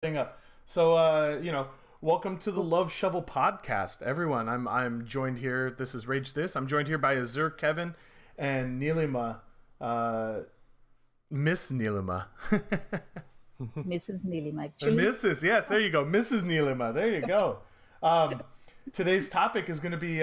Thing up. So welcome to the Love Shovel podcast, everyone. I'm joined here. This is Rage This. I'm joined here by Azur, Kevin, and Neelima, Miss Neelima. Mrs. Neelim, actually. Mrs. Yes, there you go, Mrs. Neelima. There you go. Today's topic is going to be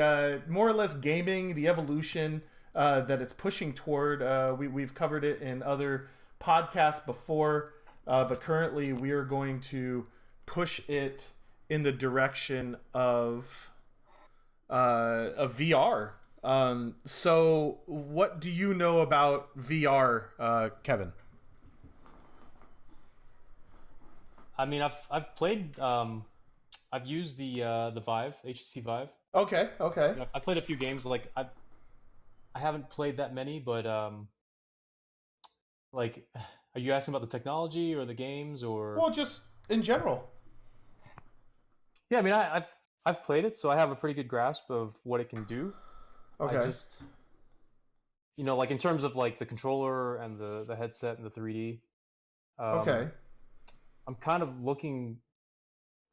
more or less gaming, the evolution that it's pushing toward. We've covered it in other podcasts before. But currently, we are going to push it in the direction of VR. So, what do you know about VR, Kevin? I mean, I've played. I've used the Vive, HTC Vive. Okay. You know, I played a few games. Like I haven't played that many, but like, are you asking about the technology or the games or? Well, just in general. Yeah, I mean, I've played it, so I have a pretty good grasp of what it can do. Okay. I just, like in terms of like the controller and the headset and the 3D. Okay. I'm kind of looking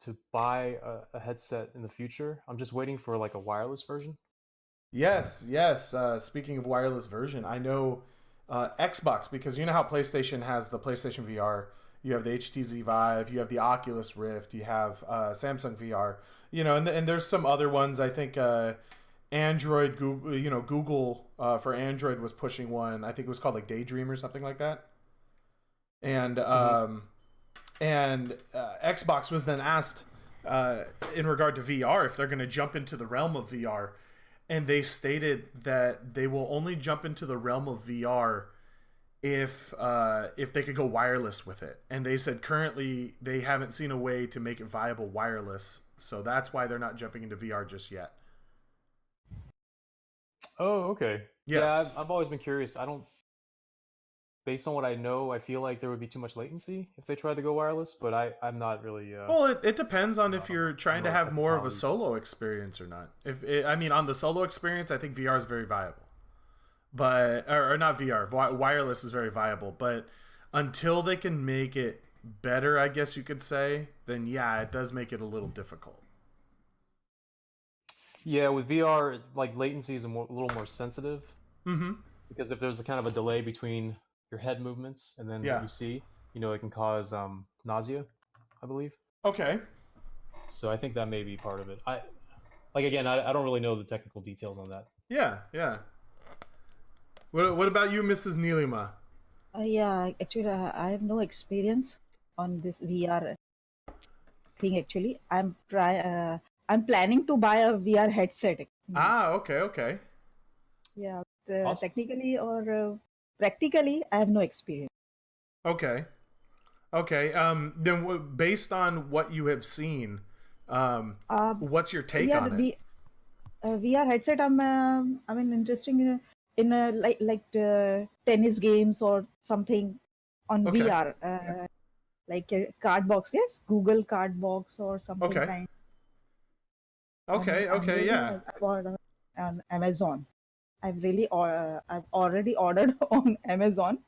to buy a headset in the future. I'm just waiting for like a wireless version. Yes. Speaking of wireless version, I know Xbox, because you know how PlayStation has the PlayStation VR. You have the HTC Vive, you have the Oculus Rift, you have Samsung VR. And there's some other ones. I think Android, Google, Google for Android was pushing one. I think it was called like Daydream or something like that. And Xbox was then asked in regard to VR if they're going to jump into the realm of VR, and they stated that they will only jump into the realm of VR if they could go wireless with it. And they said currently they haven't seen a way to make it viable wireless, so that's why they're not jumping into VR just yet. Oh, okay. Yes. Yeah, I've always been curious. Based on what I know, I feel like there would be too much latency if they tried to go wireless, but I'm not really. Well, it depends on if you're trying to have more of a technologies. solo experience or not. On the solo experience, I think VR is very viable, but or not VR, wireless is very viable. But until they can make it better, I guess you could say, then yeah, it does make it a little difficult. Yeah, with VR, like latency is a little more sensitive Mm-hmm. because if there's a kind of a delay between your head movements and then Yeah. what you see, it can cause nausea, I believe. Okay. So I think that may be part of it. I don't really know the technical details on that. Yeah. What about you, Mrs. Neelima? Yeah, actually, I have no experience on this VR thing. Actually, I'm planning to buy a VR headset. Okay. Yeah, Awesome. technically or practically, I have no experience. Okay. Then based on what you have seen, what's your take Yeah, on it? VR headset. I mean, interesting in like tennis games or something on Okay. VR. Like a card box, yes, Google card box or something Okay. kind. I'm Okay, really yeah. I've ordered on Amazon. I've already ordered on Amazon.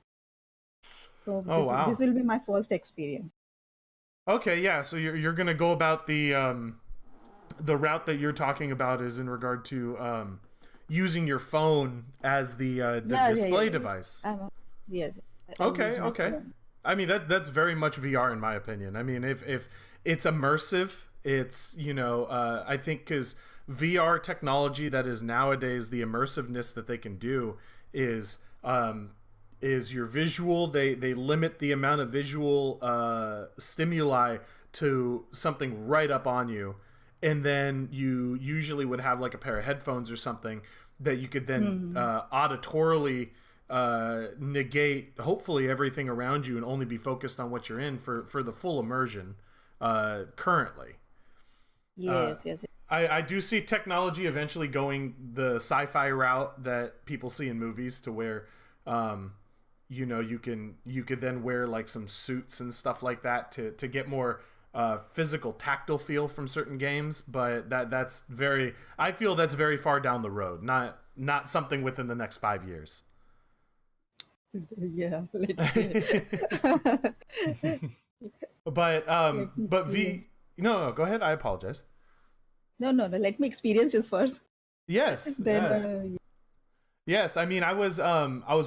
So Oh, this wow. will be my first experience. Okay, yeah. So you're gonna go about the route that you're talking about is in regard to using your phone as the display Yeah. device. Yes, I use Okay, my okay. phone. I mean that's very much VR in my opinion. I mean if it's immersive, it's I think because VR technology that is nowadays, the immersiveness that they can do is your visual. They limit the amount of visual stimuli to something right up on you, and then you usually would have like a pair of headphones or something that you could then auditorily negate hopefully everything around you and only be focused on what you're in for the full immersion currently. Yes. I do see technology eventually going the sci-fi route that people see in movies, to where you could then wear like some suits and stuff like that to get more physical tactile feel from certain games. But I feel that's very far down the road, not something within the next 5 years. Yeah, let's say. Let me but V experience. no, go ahead. I apologize. No, no, no. Let me experience this first. Yes, Then, yes. Yes, I mean, I was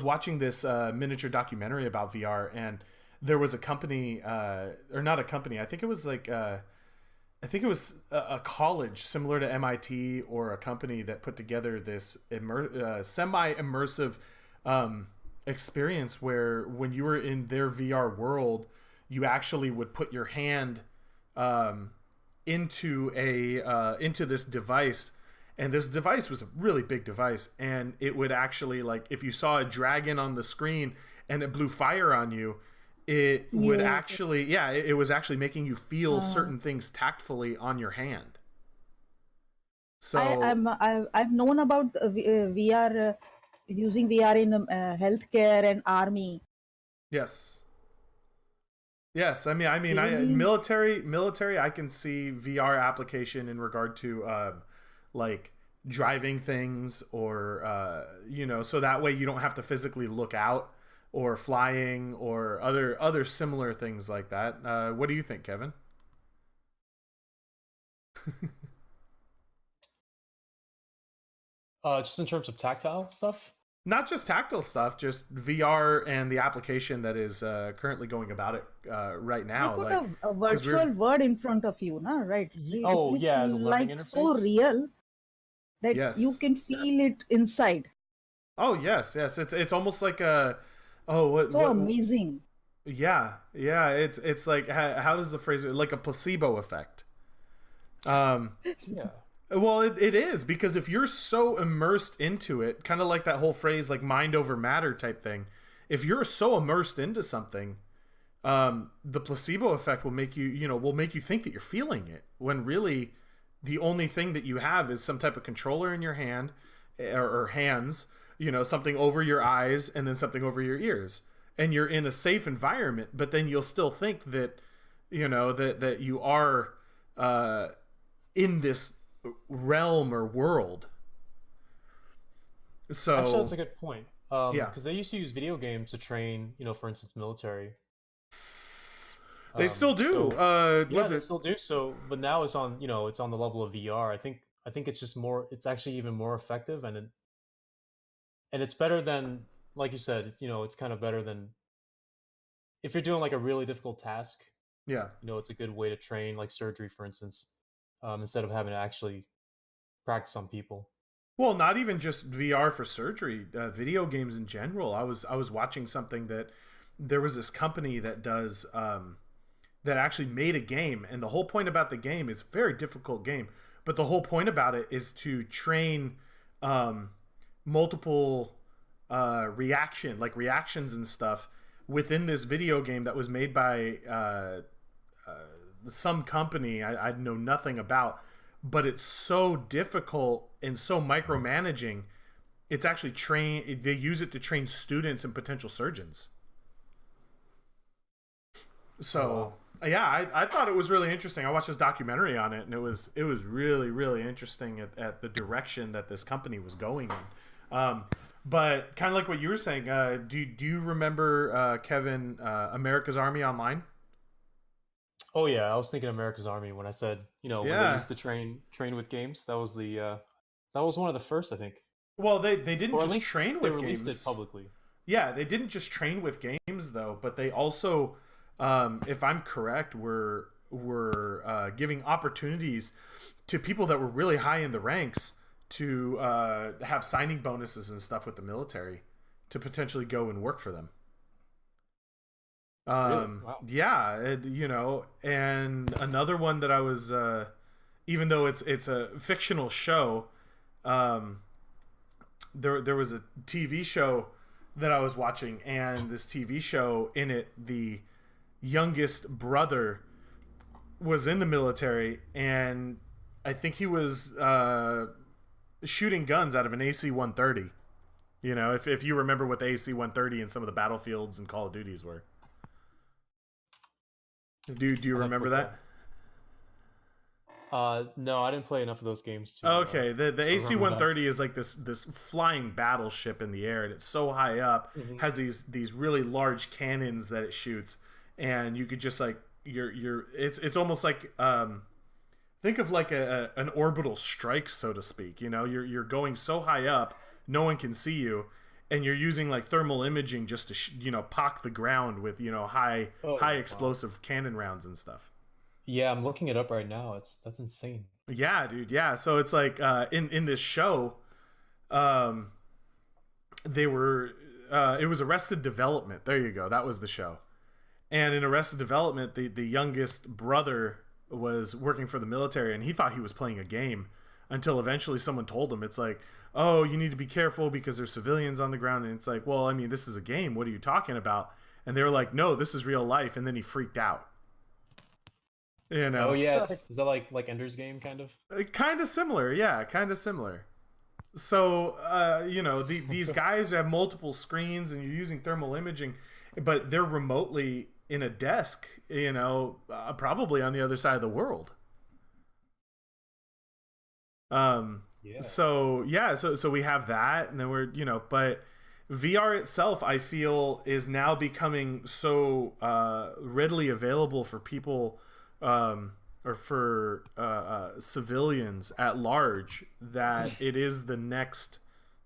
watching this miniature documentary about VR, and there was a company, or not a company. I think it was like I think it was a college similar to MIT or a company that put together this semi immersive um, experience where when you were in their VR world, you actually would put your hand um, into this device, and this device was a really big device, and it would actually, like, if you saw a dragon on the screen and it blew fire on you, it would yes. actually, yeah, it was actually making you feel certain things tactfully on your hand. So I've known about VR, using VR in healthcare and army. yes, yes, I Really? military, I can see VR application in regard to like driving things, or so that way you don't have to physically look out, or flying, or other similar things like that. What do you think, Kevin? Just in terms of tactile stuff. Not just tactile stuff, just VR and the application that is currently going about it right They now. put Like, a because virtual word in front of you, na? Right? It Oh looks yeah, as a learning like so interface. real that you yes, can feel it inside. oh yes, yes, it's almost like a, oh So amazing. yeah, yeah, it's like, how does the phrase, like a placebo effect? Um, Yeah. well, it is, because if you're so immersed into it, kind of like that whole phrase, like mind over matter type thing. If you're so immersed into something, the placebo effect will make will make you think that you're feeling it, when really the only thing that you have is some type of controller in your hand, or hands, something over your eyes, and then something over your ears, and you're in a safe environment, but then you'll still think that that you are uh, in this realm or world. Actually, that's So a good point. yeah, Because they used to use video games to train, for instance, military. they still do. So yeah, What's they it? still do so, but now it's on, it's on the level of VR. I think it's just more. It's actually even more effective, and it's better than, like you said, it's kind of better than if you're doing like a really difficult task. Yeah. It's a good way to train, like surgery, for instance, instead of having to actually practice on people. Well, not even just VR for surgery, video games in general. I was watching something that there was this company that does that actually made a game, and the whole point about the game is a very difficult game, but the whole point about it is to train um, multiple reactions and stuff within this video game that was made by some company I know nothing about, but it's so difficult and so micromanaging. It's actually they use it to train students and potential surgeons. Oh So wow. yeah, I thought it was really interesting. I watched this documentary on it, and it was really really interesting at the direction that this company was going in. But kind of like what you were saying, do you remember, Kevin, America's Army Online? Oh yeah, I was thinking America's Army when I said, when they Yeah. used to train with games. That was one of the first, I think, Well, they didn't or at just least train they with released it games. publicly. Yeah, they didn't just train with games though, but they also, if I'm correct, were giving opportunities to people that were really high in the ranks to have signing bonuses and stuff with the military to potentially go and work for them. Really? Wow. Yeah, and another one that I was, even though it's a fictional show, um, there was a TV show that I was watching, and this TV show, in it, the youngest brother was in the military, and I think he was shooting guns out of an AC-130. If you remember what the AC-130 and some of the battlefields and Call of Duties were. Do you I'll have to remember look it that? up. No, I didn't play enough of those games Okay, the to AC remember one that. thirty is like this flying battleship in the air, and it's so high up, Hmm. has these really large cannons that it shoots, and you could just, like, it's almost like think of like an orbital strike, so to speak. You know, you're going so high up, no one can see you, and you're using like thermal imaging just to pock the ground with high Oh, wow. explosive cannon rounds and stuff. Yeah, I'm looking it up right now. That's insane. Yeah, dude. Yeah. So it's like in this show, um, they were it was Arrested Development. There you go. That was the show. And in Arrested Development, the youngest brother was working for the military, and he thought he was playing a game until eventually someone told him, it's like, oh, you need to be careful because there's civilians on the ground. And it's like, well, I mean, this is a game. What are you talking about? And they were like, no, this is real life. And then he freaked out. You Oh know, yeah, Got it's it. is that like Ender's Game kind of? kind of similar. Yeah, kind of similar. So, these guys have multiple screens and you're using thermal imaging, but they're remotely in a desk, probably on the other side of the world. Um, Yeah. so yeah, so we have that, and then but VR itself, I feel, is now becoming so readily available for people, or for civilians at large, that it is the next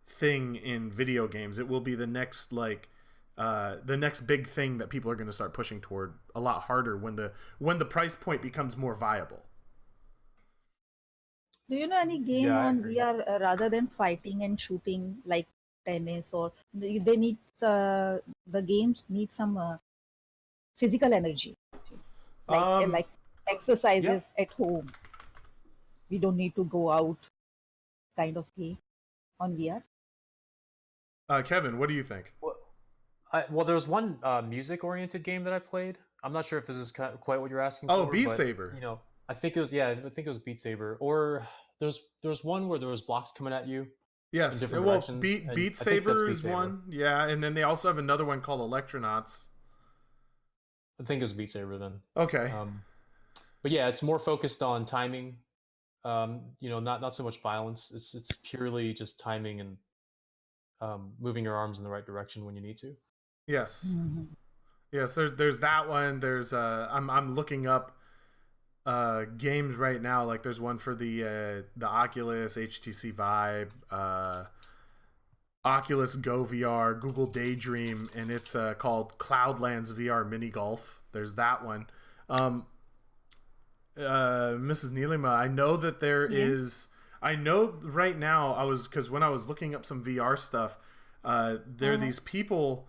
thing in video games. It will be the next the next big thing that people are going to start pushing toward a lot harder when the price point becomes more viable. Do you know any game Yeah, I on agree. VR rather than fighting and shooting like tennis, or they need the games need some physical energy, Um, like Yeah. exercises at home. We don't need to go out, kind of game on VR. Kevin, what do you think? Well, well, there was one music-oriented game that I played. I'm not sure if this is quite what you're asking Oh, for, Beat but Saber. I think it was, yeah, I think it was Beat Saber. Or there was one where there was blocks coming at you in Yes. different Well, directions, and Beat I think that's Saber Beat is Saber. one. Yeah, and then they also have another one called Electronauts. I think it was Beat Saber then. Okay. Um, but yeah, it's more focused on timing. Not so much violence. It's purely just timing and moving your arms in the right direction when you need to. Yes. Mhm. Yes. There's that one. There's I'm looking up games right now. Like there's one for the Oculus, HTC Vive, Oculus Go VR, Google Daydream, and it's called Cloudlands VR Mini Golf. There's that one. Um, Mrs. Neelima, I know that there Yes. is. I know right now. Because when I was looking up some VR stuff, there are Uh-huh. these people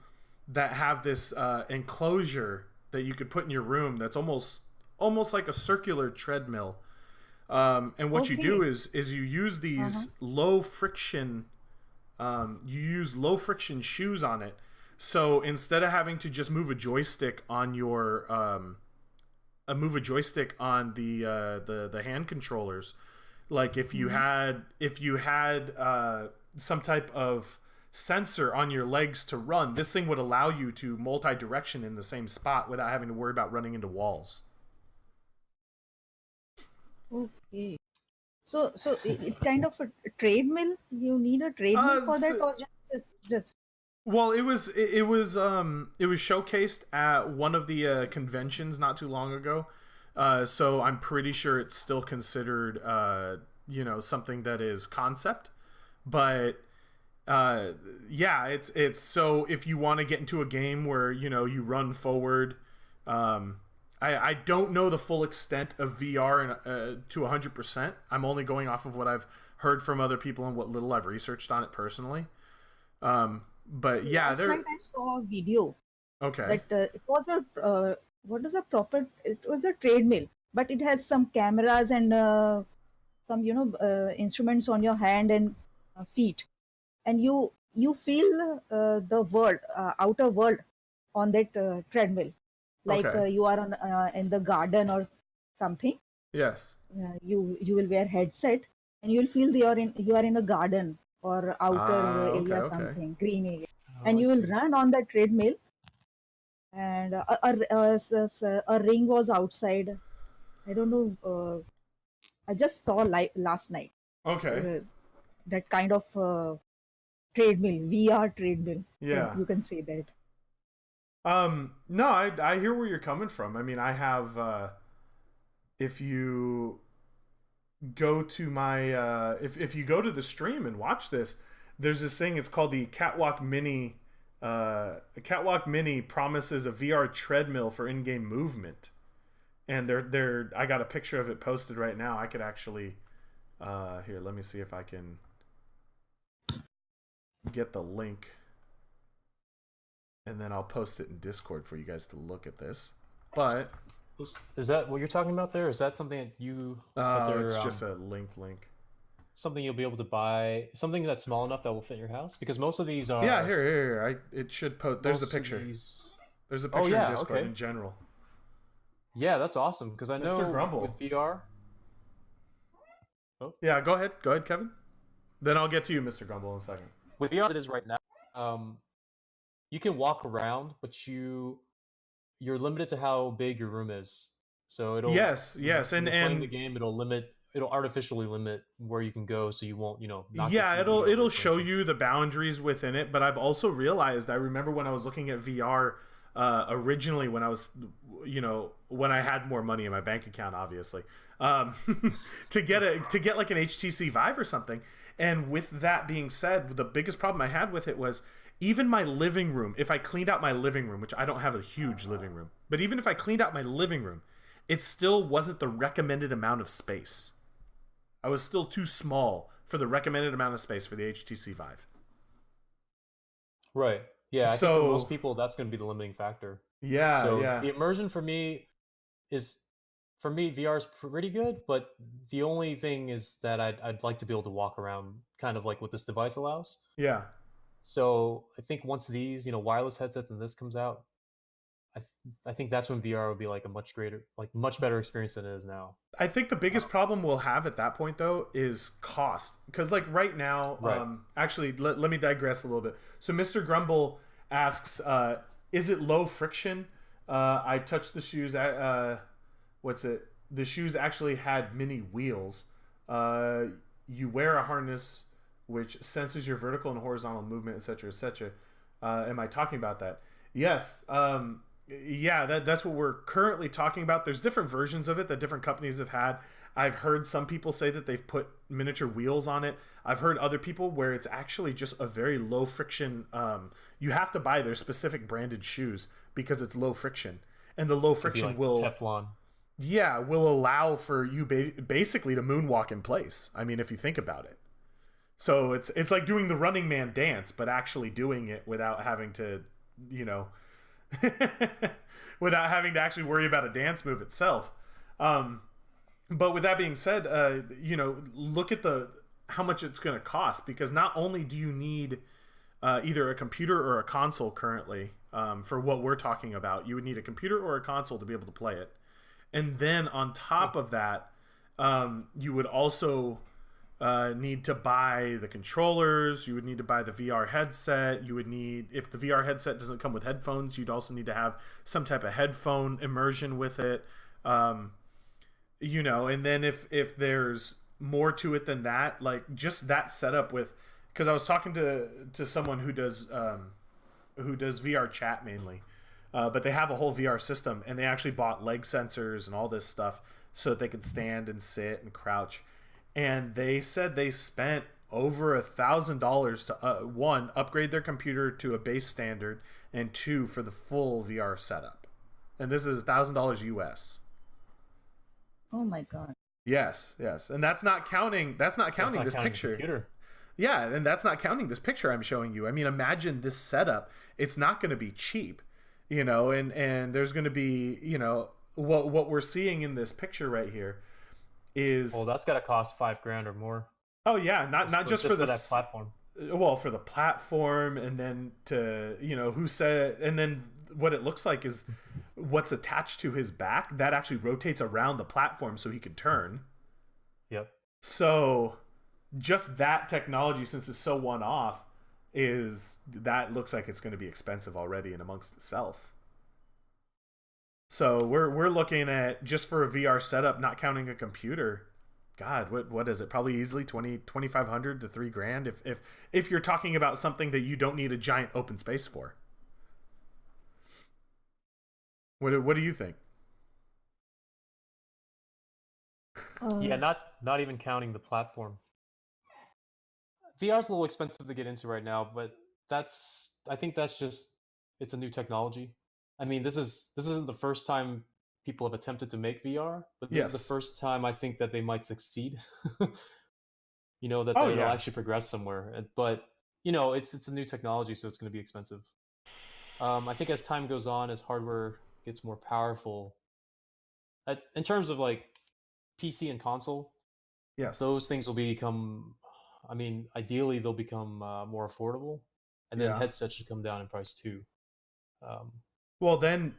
that have this enclosure that you could put in your room. That's almost like a circular treadmill. And what you do Okay. is you use Uh-huh. these low friction. You use low friction shoes on it. So instead of having to just move a joystick on your move a joystick on the hand controllers, like Mm-hmm. if you had some type of sensor on your legs to run, this thing would allow you to multi-direction in the same spot without having to worry about running into walls. Okay. So it's kind of a treadmill. You need a treadmill uh for that, or just well, it was showcased at one of the conventions not too long ago. So I'm pretty sure it's still considered something that is concept. But uh, yeah, it's so if you want to get into a game where you run forward, I don't know the full extent of VR to 100%. I'm only going off of what I've heard from other people and what little I've researched on it personally. But yeah, last they're night I saw a video okay. that it was a what is a proper, it was a treadmill, but it has some cameras and some instruments on your hand and feet, and you feel the world, outer world, on that treadmill, like Okay. you are on in the garden or something. Yes. You will wear headset, and you'll feel you are in a garden or outer Ah, okay, area, okay. something green area, Oh, and I you will see. run on the treadmill, and a ring was outside. I don't know. I just saw last night Okay. uh, that kind of treadmill, VR treadmill. Yeah. You can say that. No, I hear where you're coming from. I mean, I have if you go to my if you go to the stream and watch this, there's this thing. It's called the Catwalk Mini. A Catwalk Mini promises a VR treadmill for in-game movement, and they're I got a picture of it posted right now. I could actually here. Let me see if I can get the link, and then I'll post it in Discord for you guys to look at this. But Is that what you're talking about there? Is that something that you that it's just a link. something you'll be able to buy, something that's small enough that will fit in your house? Because most of these are Yeah, here. It should post. There's the picture. There's a picture in Discord in general. Yeah, that's awesome because I know Mr. Grumble. with VR. Yeah, go ahead, Kevin. Then I'll get to you, Mr. Grumble, in a second. With VR, it is right now. You can walk around, but you're limited to how big your room is. So it'll yes, and playing the game, it'll artificially limit where you can go, so you won't knock yeah, the TV over, it'll for show instance. you the boundaries within it. But I've also realized, I remember when I was looking at VR originally, when I was when I had more money in my bank account, obviously, to get like an HTC Vive or something. And with that being said, the biggest problem I had with it was even my living room. If I cleaned out my living room, which I don't have a huge living room, but even if I cleaned out my living room, it still wasn't the recommended amount of space. I was still too small for the recommended amount of space for the HTC Vive. Right. Yeah, I think for most people that's going to be the limiting factor. Yeah, So yeah. the immersion for me VR is pretty good, but the only thing is that I'd like to be able to walk around kind of like what this device allows. Yeah. So I think once these, wireless headsets and this comes out, I think that's when VR will be like a much better experience than it is now. I think the biggest problem we'll have at that point, though, is cost. Because, like, right now, Right. Actually, let me digress a little bit. So, Mr. Grumble asks, is it low friction? I touched the shoes. What's it? The shoes actually had mini wheels. You wear a harness which senses your vertical and horizontal movement, etc., etc. Am I talking about that? Yes. Yeah, that's what we're currently talking about. There's different versions of it that different companies have had. I've heard some people say that they've put miniature wheels on it. I've heard other people where it's actually just a very low friction. You have to buy their specific branded shoes because it's low friction, and the low friction Like will Teflon. yeah, will allow for you basically to moonwalk in place. I mean, if you think about it. So it's like doing the Running Man dance, but actually doing it without having to, without having to actually worry about a dance move itself. But with that being said, look at how much it's going to cost, because not only do you need either a computer or a console currently for what we're talking about, you would need a computer or a console to be able to play it. And then on top of that, you would also need to buy the controllers. You would need to buy the VR headset. You would need, if the VR headset doesn't come with headphones, you'd also need to have some type of headphone immersion with it. And then if there's more to it than that, like just that setup with, because I was talking to someone who does VR chat mainly. But they have a whole VR system, and they actually bought leg sensors and all this stuff so that they could stand and sit and crouch. And they said they spent over $1,000 to one, upgrade their computer to a base standard, and two, for the full VR setup. And this is $1,000 US. Oh my God. Yes, and that's not counting this picture. Computer. Yeah, and that's not counting this picture I'm showing you. I mean, imagine this setup. It's not going to be cheap. And there's going to be, what we're seeing in this picture right here is. Well, that's got to cost $5,000 or more. Oh yeah, not just for that platform. Well, for the platform, and then to who said, and then what it looks like is what's attached to his back that actually rotates around the platform so he can turn. Yep. So, just that technology, since it's so one-off, looks like it's going to be expensive already in amongst itself. So we're looking at, just for a VR setup, not counting a computer, God, what is it? Probably easily $2,500 to $3,000 if you're talking about something that you don't need a giant open space for. What do you think? Yeah, Uh, not even counting the platform. VR is a little expensive to get into right now, but I think that's just it's a new technology. I mean, this isn't the first time people have attempted to make VR, but this is the Yes. first time I think that they might succeed. You know that Oh it'll yeah. actually progress somewhere. But it's a new technology, so it's going to be expensive. I think as time goes on, as hardware gets more powerful, in terms of like PC and console, Yes. those things will become. I mean, ideally they'll become more affordable, and then Yeah. headsets should come down in price too. Um, Well, then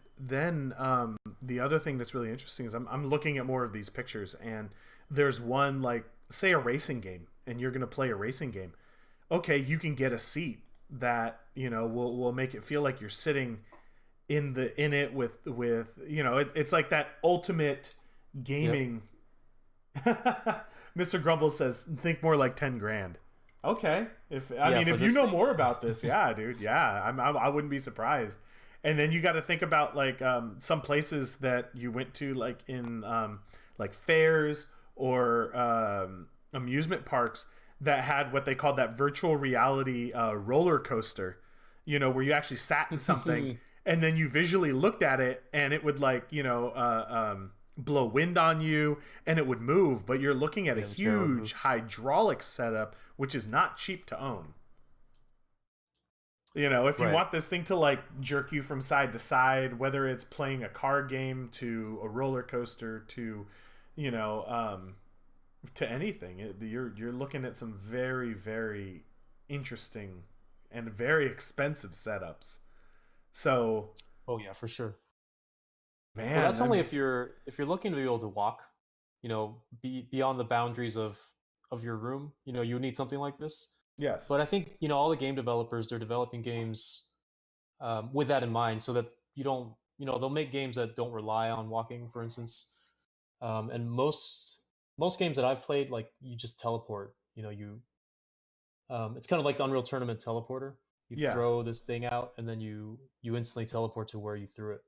the other thing that's really interesting is I'm looking at more of these pictures, and there's one like say a racing game, and you're gonna play a racing game. Okay, you can get a seat that will make it feel like you're sitting in it with it's like that ultimate yep. gaming. Mr. Grumble says think more like 10 grand. Okay, Yeah, mean for if you this know thing. more about this, yeah, dude, yeah, I wouldn't be surprised. And then you got to think about like some places that you went to like in like fairs or amusement parks that had what they called that virtual reality roller coaster, where you actually sat in something and then you visually looked at it and it would like blow wind on you and it would move, but you're looking at a Yeah, the chair would huge move. hydraulic setup which is not cheap to own. If you Right. want this thing to like jerk you from side to side, whether it's playing a car game to a roller coaster to you know to anything, you're looking at some very very interesting and very expensive setups. So Oh yeah, for sure. Well, man, that's I only mean, if you're looking to be able to walk, beyond the boundaries of your room. You need something like this. But yes, I think all the game developers, they're developing games with that in mind, so that you don't they'll make games that don't rely on walking, for instance. And most games that I've played, like you just teleport. It's kind of like the Unreal Tournament teleporter. You yeah, throw this thing out, and then you instantly teleport to where you threw it.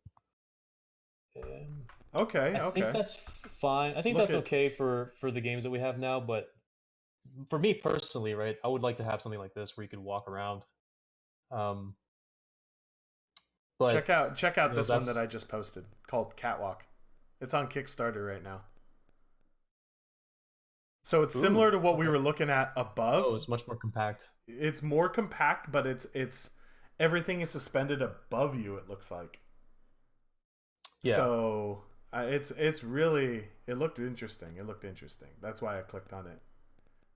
Um, okay, I think okay. that's fine. I think Look that's at okay for the games that we have now, but for me personally, right, I would like to have something like this where you could walk around. Um, but check out this one that that's I just posted called Catwalk. It's on Kickstarter right now. So it's similar ooh, to what we okay. were looking at Oh, above. it's much more compact. It's more compact, but it's everything is suspended above you. It looks like Yeah. so. It's really it looked interesting. It looked interesting. That's why I clicked on it.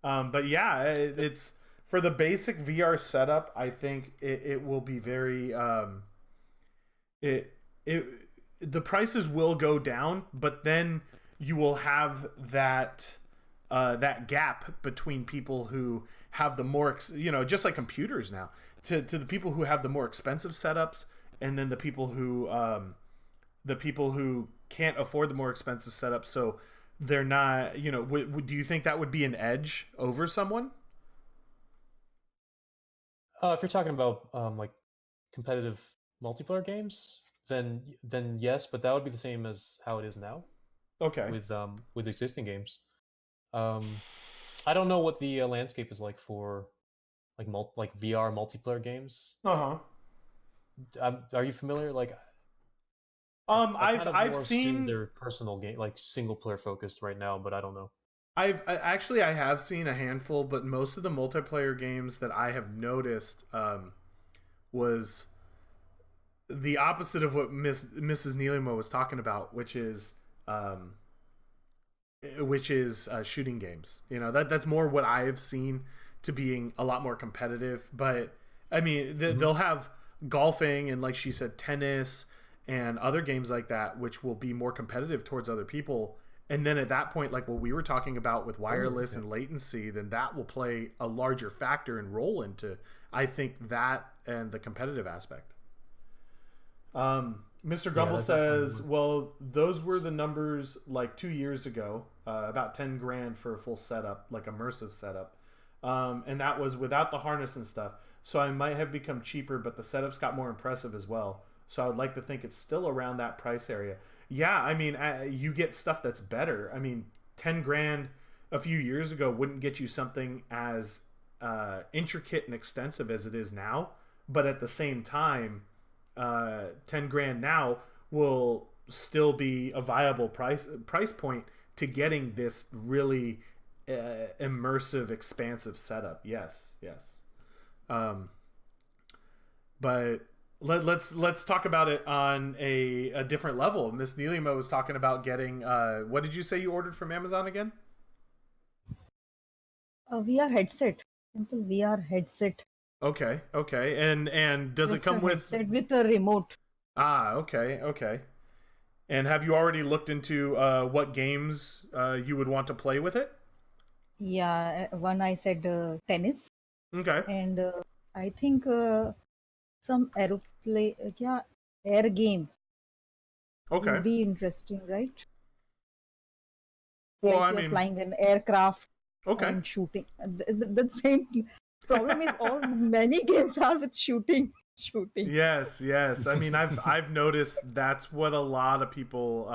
But yeah, it's for the basic VR setup. I think it will be very it it the prices will go down, but then you will have that gap between people who have the more just like computers now to the people who have the more expensive setups, and then the people who can't afford the more expensive setup, so they're not do you think that would be an edge over someone? If you're talking about like competitive multiplayer games, then yes, but that would be the same as how it is now Okay. with existing games. Um, I don't know what the landscape is like for like VR multiplayer games. Uh-huh. Are you familiar? Like, I I've kind of I've more assumed seen they're personal game, like single player focused right now, but I don't know. Actually I have seen a handful, but most of the multiplayer games that I have noticed was the opposite of what Mrs. Neelima was talking about, um, which is shooting games. That's more what I have seen to being a lot more competitive. But I mean, Hmm. they'll have golfing and, like she said, tennis and other games like that, which will be more competitive towards other people. And then at that point, like what we were talking about with Oh, wireless okay. and latency, then that will play a larger factor and role into, I think, that and the competitive aspect. Mr. Yeah, Grumble that definitely says, would. "Well, those were the numbers like 2 years ago, about 10 grand for a full setup, like immersive setup, and that was without the harness and stuff. So I might have become cheaper, but the setups got more impressive as well. So I would like to think it's still around that price area. Yeah, I mean, you get stuff that's better. I mean, 10 grand a few years ago wouldn't get you something as intricate and extensive as it is now. But at the same time, 10 grand now will still be a viable price point to getting this really immersive, expansive setup. Yes, yes. But let's talk about it on a different level. Miss Neelima was talking about getting what did you say you ordered from Amazon again? A VR headset, simple VR headset. Okay, okay. And does it Just a come with headset with a remote. okay, okay. And have you already looked into what games you would want to play with it? Yeah, one I said tennis, Okay. and I think some aeroplane, yeah, air game will Okay. be interesting, right? Well, Like I you're mean, flying an aircraft okay. and shooting. The same problem is all many games are with shooting, shooting. Yes, yes. I mean, I've noticed that's what a lot of people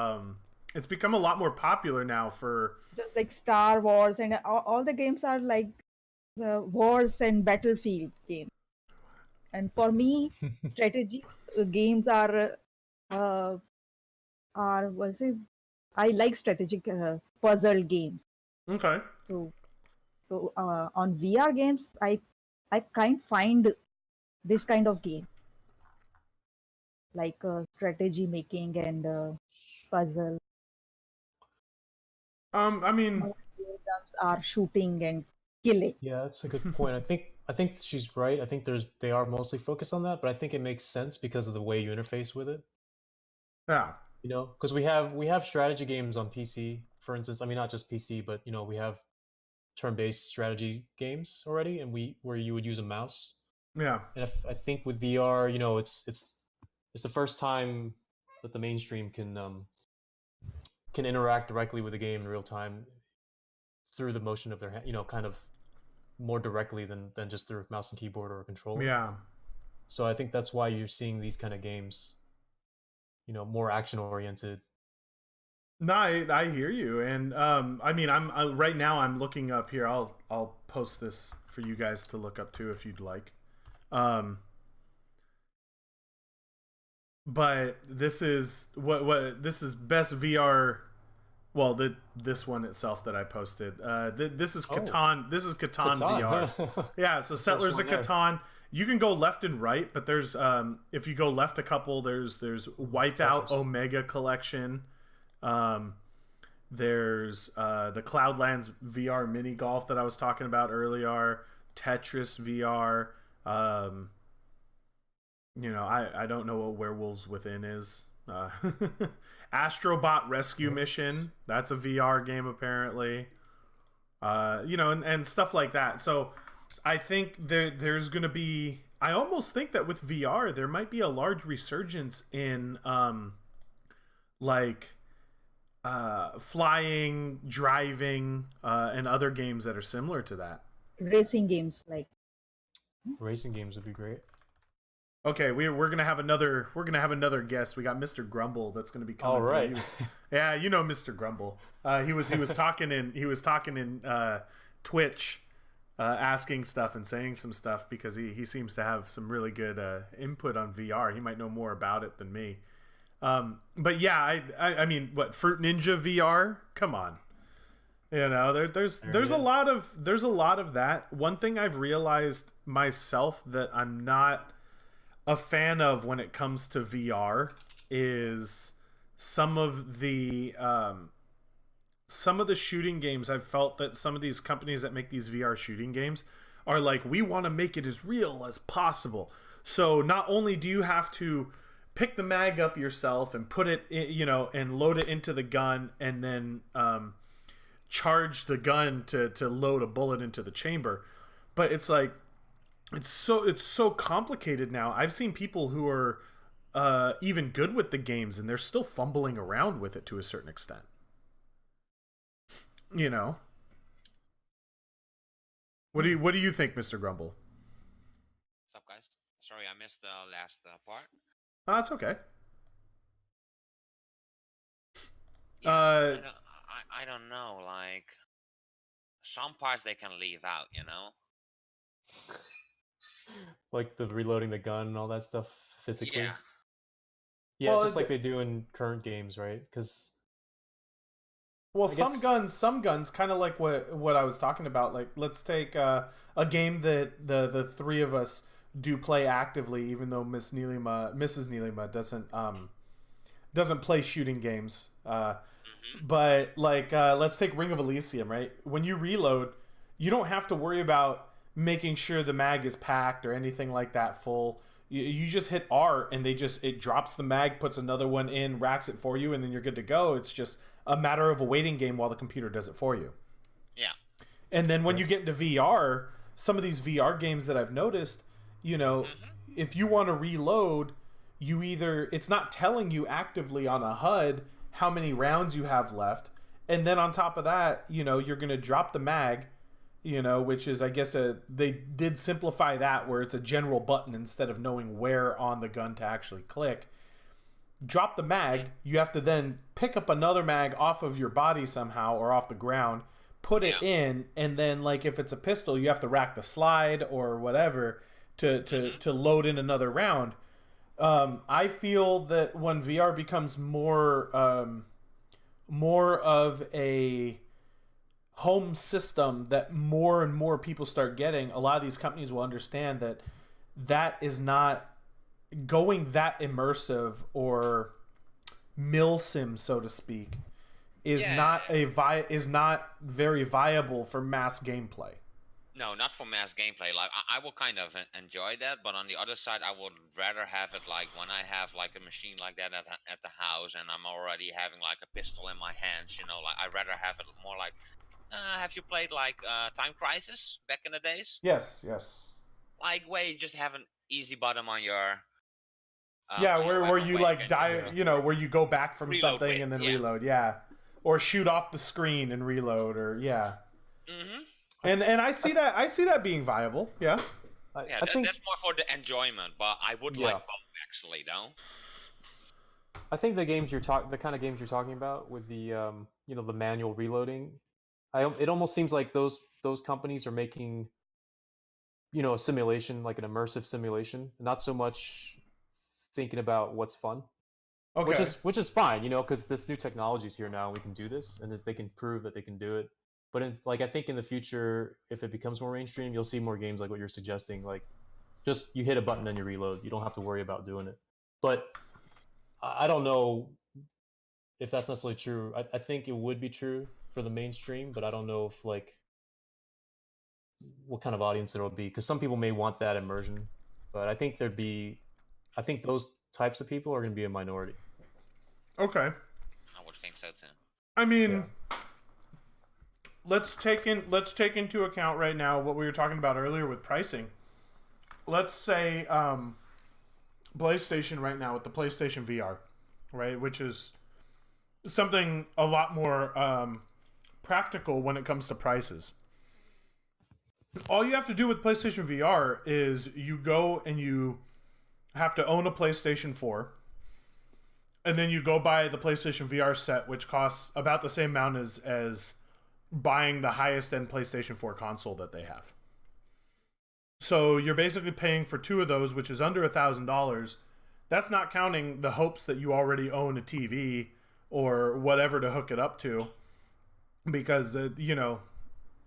it's become a lot more popular now for Just like Star Wars and all the games are like the wars and battlefield games. And for me, strategy games uh, are was it? I like strategic puzzle games. okay. So on VR games, I can't find this kind of game like strategy making and puzzle. I mean, All games are shooting and killing. Yeah, that's a good point. I think she's right. I think they are mostly focused on that, but I think it makes sense because of the way you interface with it. yeah. You know, because we have strategy games on PC, for instance. I mean, not just PC, but we have turn-based strategy games already, and we where you would use a mouse. Yeah. And I think with VR, it's the first time that the mainstream can interact directly with the game in real time through the motion of their hand, kind of more directly than just through mouse and keyboard or a controller. Yeah. So I think that's why you're seeing these kind of games, more action oriented. No, I hear you, and I mean, right now I'm looking up here. I'll post this for you guys to look up too if you'd like. Um, but this is what this is best VR. Well, this one itself that I posted. This is Oh, Catan. This is Catan VR. Catan. Yeah, so Settlers of one there. Catan. You can go left and right, but there's if you go left a couple, there's Wipeout Tetris. Omega Collection. Um, there's the Cloudlands VR mini golf that I was talking about earlier. Tetris VR. I don't know what Werewolves Within is. Astrobot Rescue Mission. That's a VR game apparently. And stuff like that. So I think there's going to be. I almost think that with VR there might be a large resurgence in like flying, driving, and other games that are similar to that. Racing games like Racing games would be great. Okay, we're gonna have another guest. We got Mr. Grumble that's gonna be coming. All right. Yeah, you know Mr. Grumble. He was talking in Twitch, asking stuff and saying some stuff because he seems to have some really good input on VR. He might know more about it than me. But yeah, I mean, what Fruit Ninja VR? Come on, there's a lot of that. One thing I've realized myself that I'm not a fan of when it comes to VR is some of the shooting games. I've felt that some of these companies that make these VR shooting games are like, we want to make it as real as possible. So not only do you have to pick the mag up yourself and put it in, and load it into the gun and then charge the gun to load a bullet into the chamber, but it's like it's so complicated now. I've seen people who are even good with the games and they're still fumbling around with it to a certain extent. What do you think, Mr. Grumble? What's up, guys? Sorry, I missed the last part. Oh, that's okay. Yeah, Uh, I don't know. Like some parts they can leave out, you know. Like the reloading the gun and all that stuff physically. Yeah. Yeah, well, just like they do in current games, right? Because well, I some guess guns, kind of like what I was talking about. Like, let's take a game that the three of us do play actively, even though Mrs. Neelima doesn't play shooting games. Mm-hmm. But like, let's take Ring of Elysium, right? When you reload, you don't have to worry about making sure the mag is packed or anything like that full. You just hit R and it drops the mag, puts another one in, racks it for you, and then you're good to go. It's just a matter of a waiting game while the computer does it for you. Yeah. And then when you get into VR, some of these VR games that I've noticed, Mm-hmm. if you want to reload, it's not telling you actively on a HUD how many rounds you have left. And then on top of that, you're going to drop the mag, which is, I guess, they did simplify that where it's a general button instead of knowing where on the gun to actually click. Drop the mag, you have to then pick up another mag off of your body somehow or off the ground, put it in, and then, like, if it's a pistol, you have to rack the slide or whatever to load in another round. I feel that when VR becomes more of a home system that more and more people start getting, a lot of these companies will understand that is not going that immersive or milsim, so to speak, is Yeah. not very viable for mass gameplay. No, not for mass gameplay. Like I will kind of enjoy that, but on the other side, I would rather have it like when I have like a machine like that at the house, and I'm already having like a pistol in my hands. You know, like I'd rather have it more like. Have you played like Time Crisis back in the days? Yes. Like where you just have an easy button Yeah, on your where weapon you where you like can die, yeah. where you go back from reload something with. and then Yeah. reload, yeah, or shoot off the screen and reload, or yeah. Mm-hmm. And I see that being viable, yeah. Yeah, I think that's more for the enjoyment, but I would like both actually, though. I think the kind of games you're talking about with the the manual reloading, it almost seems like those companies are making a simulation, like an immersive simulation, not so much thinking about what's fun, Okay. which is fine, because this new technology is here now, and we can do this, and they can prove that they can do it. But I think in the future, if it becomes more mainstream, you'll see more games like what you're suggesting, like just you hit a button and you reload. You don't have to worry about doing it. But I don't know if that's necessarily true. I think it would be true for the mainstream, but I don't know if what kind of audience there will be, because some people may want that immersion, but I think those types of people are going to be a minority. Okay. I would think so too. I mean, let's take into account right now what we were talking about earlier with pricing. Let's say PlayStation right now with the PlayStation VR, right, which is something a lot more practical when it comes to prices. All you have to do with PlayStation VR is you go and you have to own a PlayStation 4, and then you go buy the PlayStation VR set, which costs about the same amount as buying the highest end PlayStation 4 console that they have. So you're basically paying for two of those, which is under $1,000. That's not counting the hopes that you already own a TV or whatever to hook it up to, because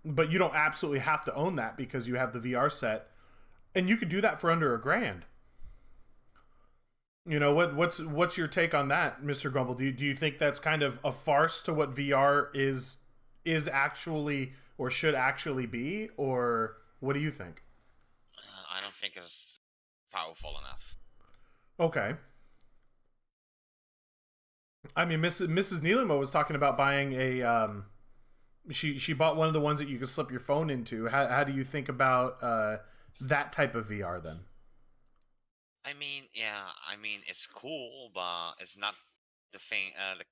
but you don't absolutely have to own that because you have the VR set, and you could do that for under $1,000. What's your take on that, Mr. Grumble? Do you think that's kind of a farce to what VR is actually or should actually be, or what do you think? I don't think it's powerful enough. Okay. I mean, Mrs. Neelima was talking about buying a. She bought one of the ones that you could slip your phone into. How do you think about that type of VR then? I mean, it's cool, but it's not the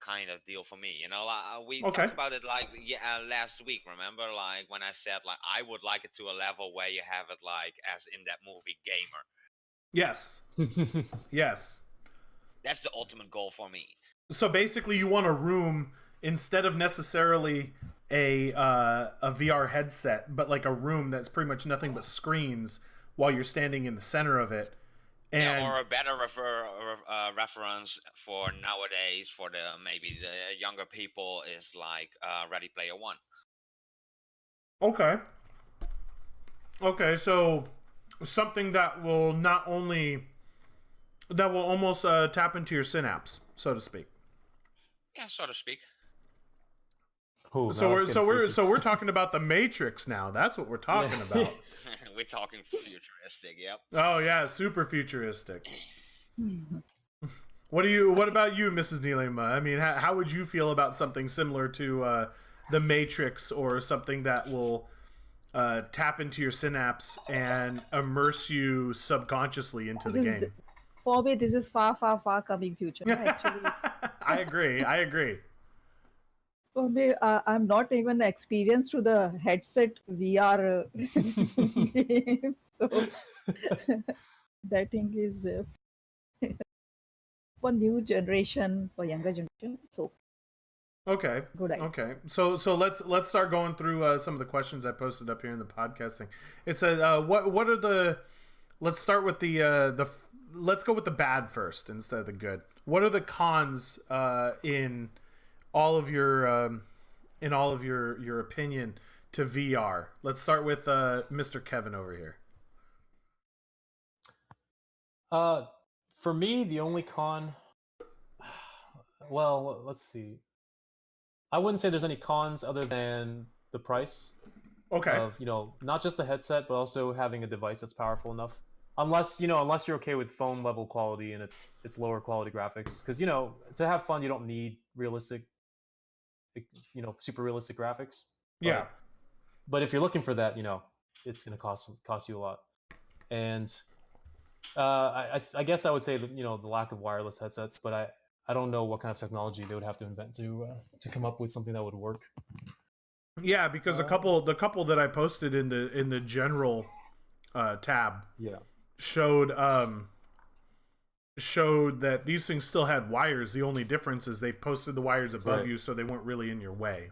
kind of deal for me. You know, we Okay. talked about it last week. Remember, like when I said like I would like it to a level where you have it like as in that movie Gamer. Yes. Yes. That's the ultimate goal for me. So basically, you want a room instead of necessarily a VR headset, but like a room that's pretty much nothing but screens while you're standing in the center of it. And or a better reference for nowadays for the maybe the younger people is like Ready Player One. okay, so something that will not only that will almost tap into your synapse, so to speak. Yeah, so to speak. Ooh, So now we're it's so getting we're freaky. so we're talking about the Matrix now. That's what we're talking about. We're talking futuristic. Yep. Oh yeah, super futuristic. What about you, Mrs. Neelima? I mean, how would you feel about something similar to the Matrix, or something that will tap into your synapse and immerse you subconsciously into the game? For me, this is far, far, far coming future. Actually, I agree. for me, I'm not even experienced to the headset VR game. So that thing is for new generation, for younger generation. So Okay. good idea. Okay. So let's start going through some of the questions I posted up here in the podcasting. It said, what are the? Let's start with let's go with the bad first instead of the good. What are the cons in all of your your opinion to VR? Let's start with Mr. Kevin over here. For me, the only con. Well, let's see. I wouldn't say there's any cons other than the price Okay. of not just the headset, but also having a device that's powerful enough. Unless you're okay with phone level quality and it's lower quality graphics, because to have fun you don't need realistic, super realistic graphics. Yeah. But if you're looking for that, it's gonna cost you a lot. And I guess I would say that, the lack of wireless headsets, but I don't know what kind of technology they would have to invent to come up with something that would work. Yeah, because the couple that I posted in the general tab showed that these things still had wires. The only difference is they posted the wires above you, so they weren't really in your way.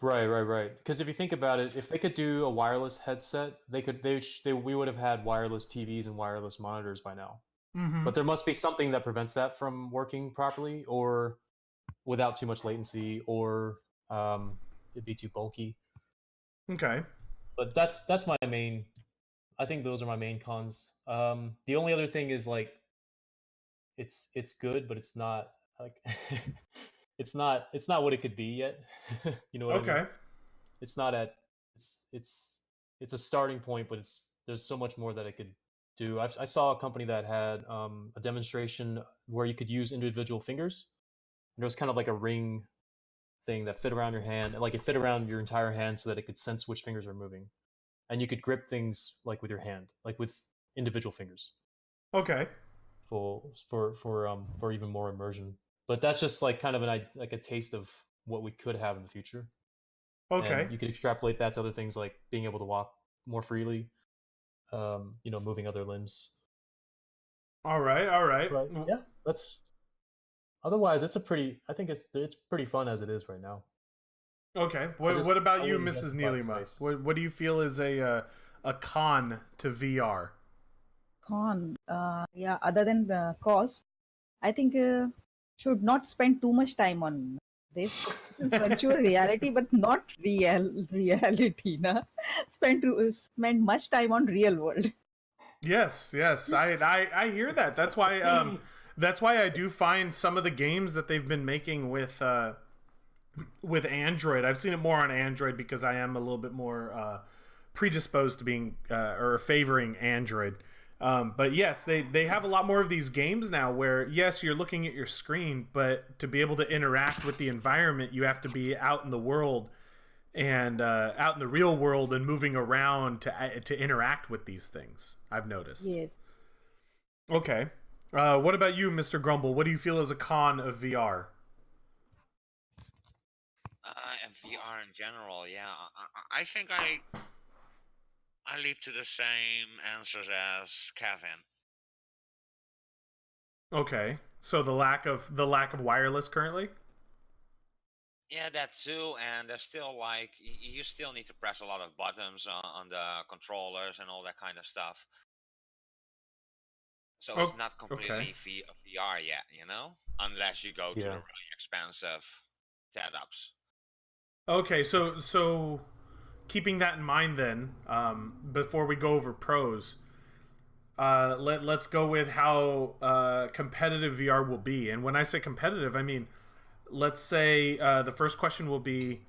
Right. Because if you think about it, if they could do a wireless headset, we would have had wireless TVs and wireless monitors by now. Mm-hmm. But there must be something that prevents that from working properly, or without too much latency, or it'd be too bulky. Okay. But that's my main. I think those are my main cons. The only other thing is like, it's good, but it's not like it's not what it could be yet. You know what I mean? It's not at it's a starting point, but there's so much more that it could do. I saw a company that had a demonstration where you could use individual fingers. And there was kind of like a ring thing that fit around your hand, like it fit around your entire hand, so that it could sense which fingers are moving, and you could grip things like with your hand, like with individual fingers. Okay. For even more immersion. But that's just like kind of like a taste of what we could have in the future. Okay. And you could extrapolate that to other things like being able to walk more freely, moving other limbs. All right. Right. Yeah. Otherwise, I think it's pretty fun as it is right now. Okay. What about you, Mrs. Neelima? What do you feel is a con to VR? Con, yeah, other than cost, I think should not spend too much time on this. This is virtual reality, but not reality. Na? Spend much time on real world. Yes. I hear that. That's why I do find some of the games that they've been making with Android. I've seen it more on Android because I am a little bit more predisposed to being or favoring Android. But yes, they have a lot more of these games now where, yes, you're looking at your screen, but to be able to interact with the environment, you have to be out in the world and out in the real world and moving around to interact with these things. I've noticed. Yes. Okay. What about you, Mr. Grumble? What do you feel is a con of VR? And VR in general, yeah. I think I leap to the same answers as Kevin. Okay. So the lack of wireless currently? Yeah, that too, and there's still like you still need to press a lot of buttons on the controllers and all that kind of stuff. So it's Oh, not okay. completely VR yet, unless you go to the Yeah. really expensive setups. Okay, so keeping that in mind then, before we go over pros, let's go with how competitive VR will be. And when I say competitive, I mean, let's say the first question will be,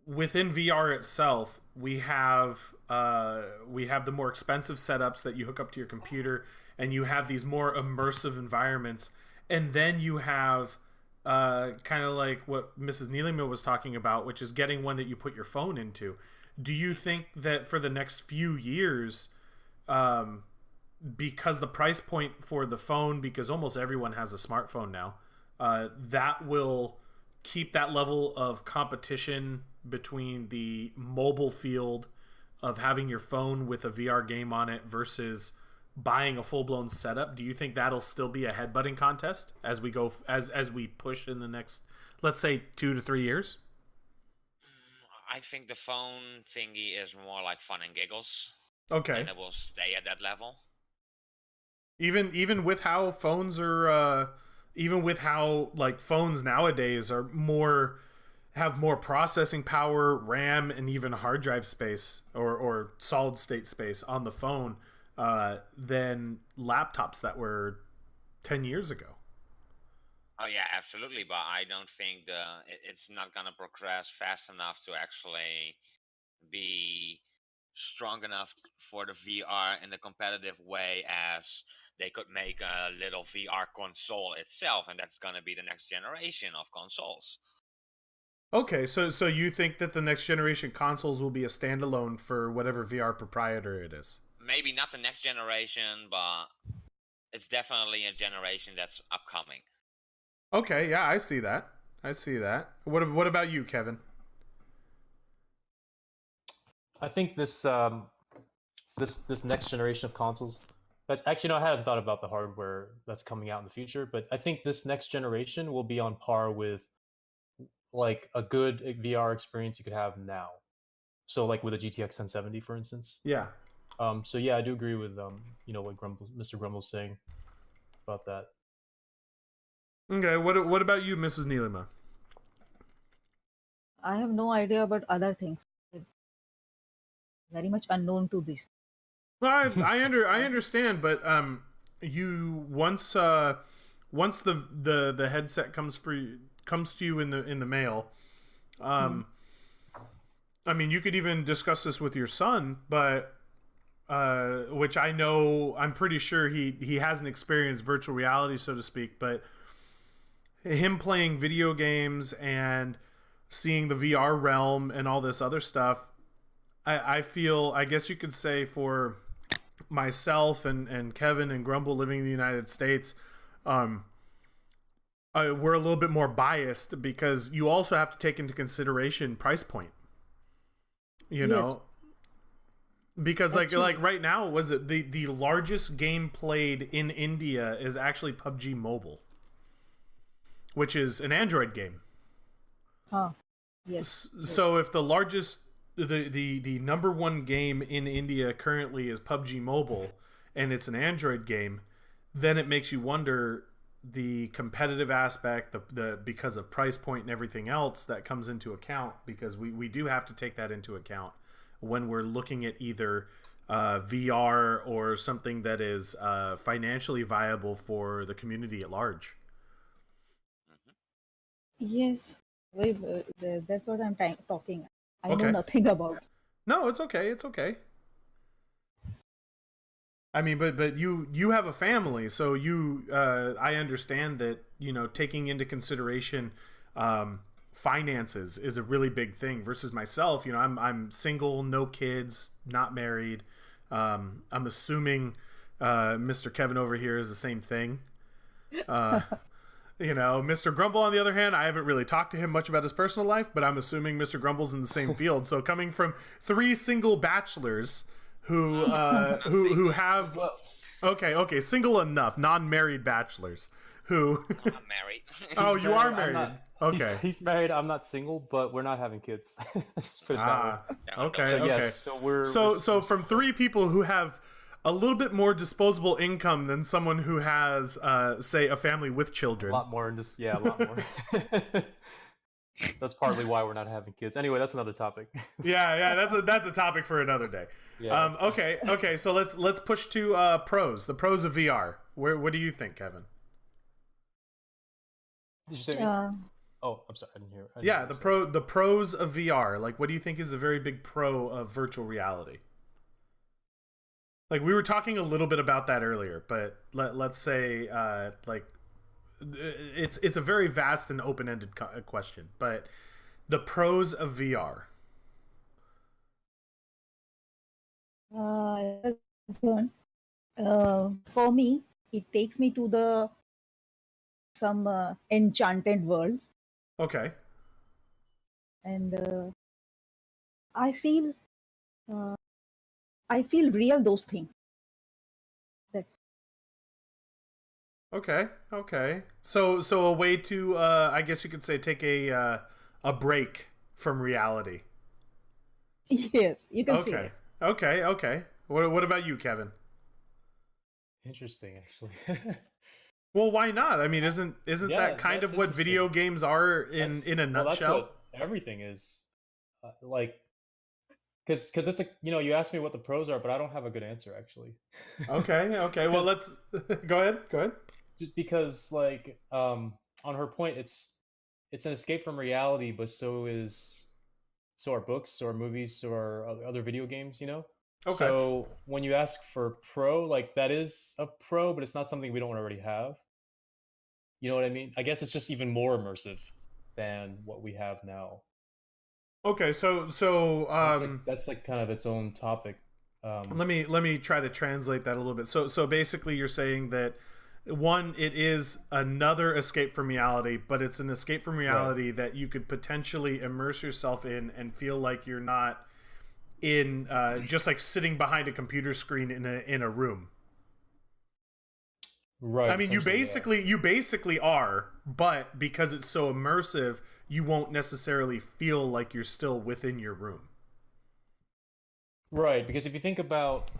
within VR itself, we have the more expensive setups that you hook up to your computer, and you have these more immersive environments, and then you have kind of like what Mrs. Neelima was talking about, which is getting one that you put your phone into. Do you think that for the next few years, because the price point for the phone, because almost everyone has a smartphone now, that will keep that level of competition between the mobile field of having your phone with a VR game on it versus buying a full-blown setup? Do you think that'll still be a headbutting contest as we go as we push in the next, let's say, 2 to 3 years? I think the phone thingy is more like fun and giggles, Okay. and it will stay at that level. Even with how phones are even with how like phones nowadays are more, have more processing power, RAM, and even hard drive space, or solid state space on the phone, than laptops that were 10 years ago. Oh yeah, absolutely. But I don't think it's not gonna progress fast enough to actually be strong enough for the VR in a competitive way as they could make a little VR console itself, and that's gonna be the next generation of consoles. Okay, so you think that the next generation consoles will be a standalone for whatever VR proprietor it is? Maybe not the next generation, but it's definitely a generation that's upcoming. Okay, yeah, I see that. I see that. What about you, Kevin? I think this next generation of consoles. That's actually, no, I hadn't thought about the hardware that's coming out in the future, but I think this next generation will be on par with like a good VR experience you could have now. So like with a GTX 1070, for instance. Yeah. So yeah, I do agree with what Mr. Grumble's saying about that. Okay, what about you, Mrs. Neelima? I have no idea about other things. Very much unknown to this. Well, I understand, but you once the headset comes to you in the mail, Hmm. I mean, you could even discuss this with your son, but which I know, I'm pretty sure he hasn't experienced virtual reality, so to speak, but him playing video games and seeing the VR realm and all this other stuff, I feel, I guess you could say, for myself and Kevin and Grumble living in the United States, um, we're a little bit more biased because you also have to take into consideration price point. You Yes, know, because like actually. right now, was it the largest game played in India is actually PUBG Mobile, which is an Android game. Huh. Yes. Yes. So if the largest, the number one game in India currently is PUBG Mobile, and it's an Android game, then it makes you wonder the competitive aspect, the because of price point and everything else that comes into account, because we do have to take that into account when we're looking at either VR or something that is financially viable for the community at large. Hmm. Yes. Wait, that's what I'm talking. I know Okay. nothing about. No, it's okay. It's okay. I mean, but you have a family, so I understand that, taking into consideration finances is a really big thing. Versus myself, I'm single, no kids, not married. I'm assuming Mr. Kevin over here is the same thing. Uh, Mr. Grumble, on the other hand, I haven't really talked to him much about his personal life, but I'm assuming Mr. Grumble's in the same field. So coming from three single bachelors who No, not who single. have Well, Okay, single enough, non-married bachelors who. I'm married. Oh, He's you are married, I'm married. not. Okay. He's married. I'm not single, but we're not having kids. Let's put it that way. Yeah, Okay. So Okay. yes, so we're So from three people who have a little bit more disposable income than someone who has, say, a family with a children. lot more in this. Yeah, a lot more. That's partly why we're not having kids. Anyway, that's another topic. Yeah, that's a topic for another day. Yeah. Okay. So let's push to pros. The pros of VR. What do you think, Kevin? Did you say me? Oh, I'm sorry, I didn't hear. I didn't Yeah, hear you say. the pros of VR. Like, what do you think is a very big pro of virtual reality? Like, we were talking a little bit about that earlier, but let's say like it's a very vast and open-ended question. But the pros of VR. For me, it takes me to some enchanted world, Okay. and I feel uh, I feel real those things. That's Okay. So a way to I guess you could say take a break from reality. yes, you can say Okay. that. Okay. What about you, Kevin? Interesting, actually. Well, why not? I mean, isn't Yeah, that kind that's of what video interesting. games are in a Well, that's nutshell? what everything is. Like, because it's a you asked me what the pros are, but I don't have a good answer actually. Okay. Well, let's go ahead. Just because on her point, it's an escape from reality, but so are books, so are movies, so are other video games. Okay. So when you ask for pro, like that is a pro, but it's not something we don't already have. You know what I mean? I guess it's just even more immersive than what we have now. Okay, so That's like kind of its own topic. let me try to translate that a little bit. So basically you're saying that one, it is another escape from reality, but it's an escape from reality that you could potentially immerse yourself in and feel like you're not in just like sitting behind a computer screen in a room. Right. I mean, you basically are, but because it's so immersive, you won't necessarily feel like you're still within your room. Right, because if you think about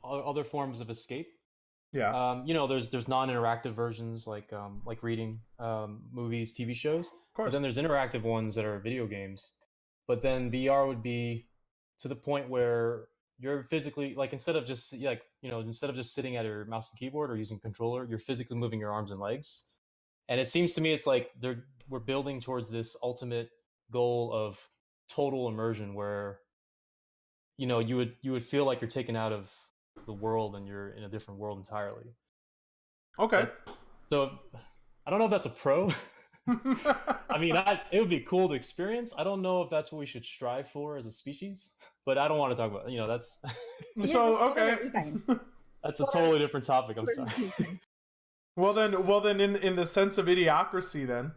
other forms of escape, Yeah. there's non-interactive versions like reading, movies, TV shows. Of course. But then there's interactive ones that are video games. But then VR would be to the point where you're physically like instead of just sitting at your mouse and keyboard or using controller, you're physically moving your arms and legs. And it seems to me it's like we're building towards this ultimate goal of total immersion where you would feel like you're taken out of the world and you're in a different world entirely. Okay. So I don't know if that's a pro. I mean, it would be cool to experience. I don't know if that's what we should strive for as a species, but I don't want to talk about. That's So okay. that's a totally different topic. I'm sorry. Well then, in the sense of idiocracy, then,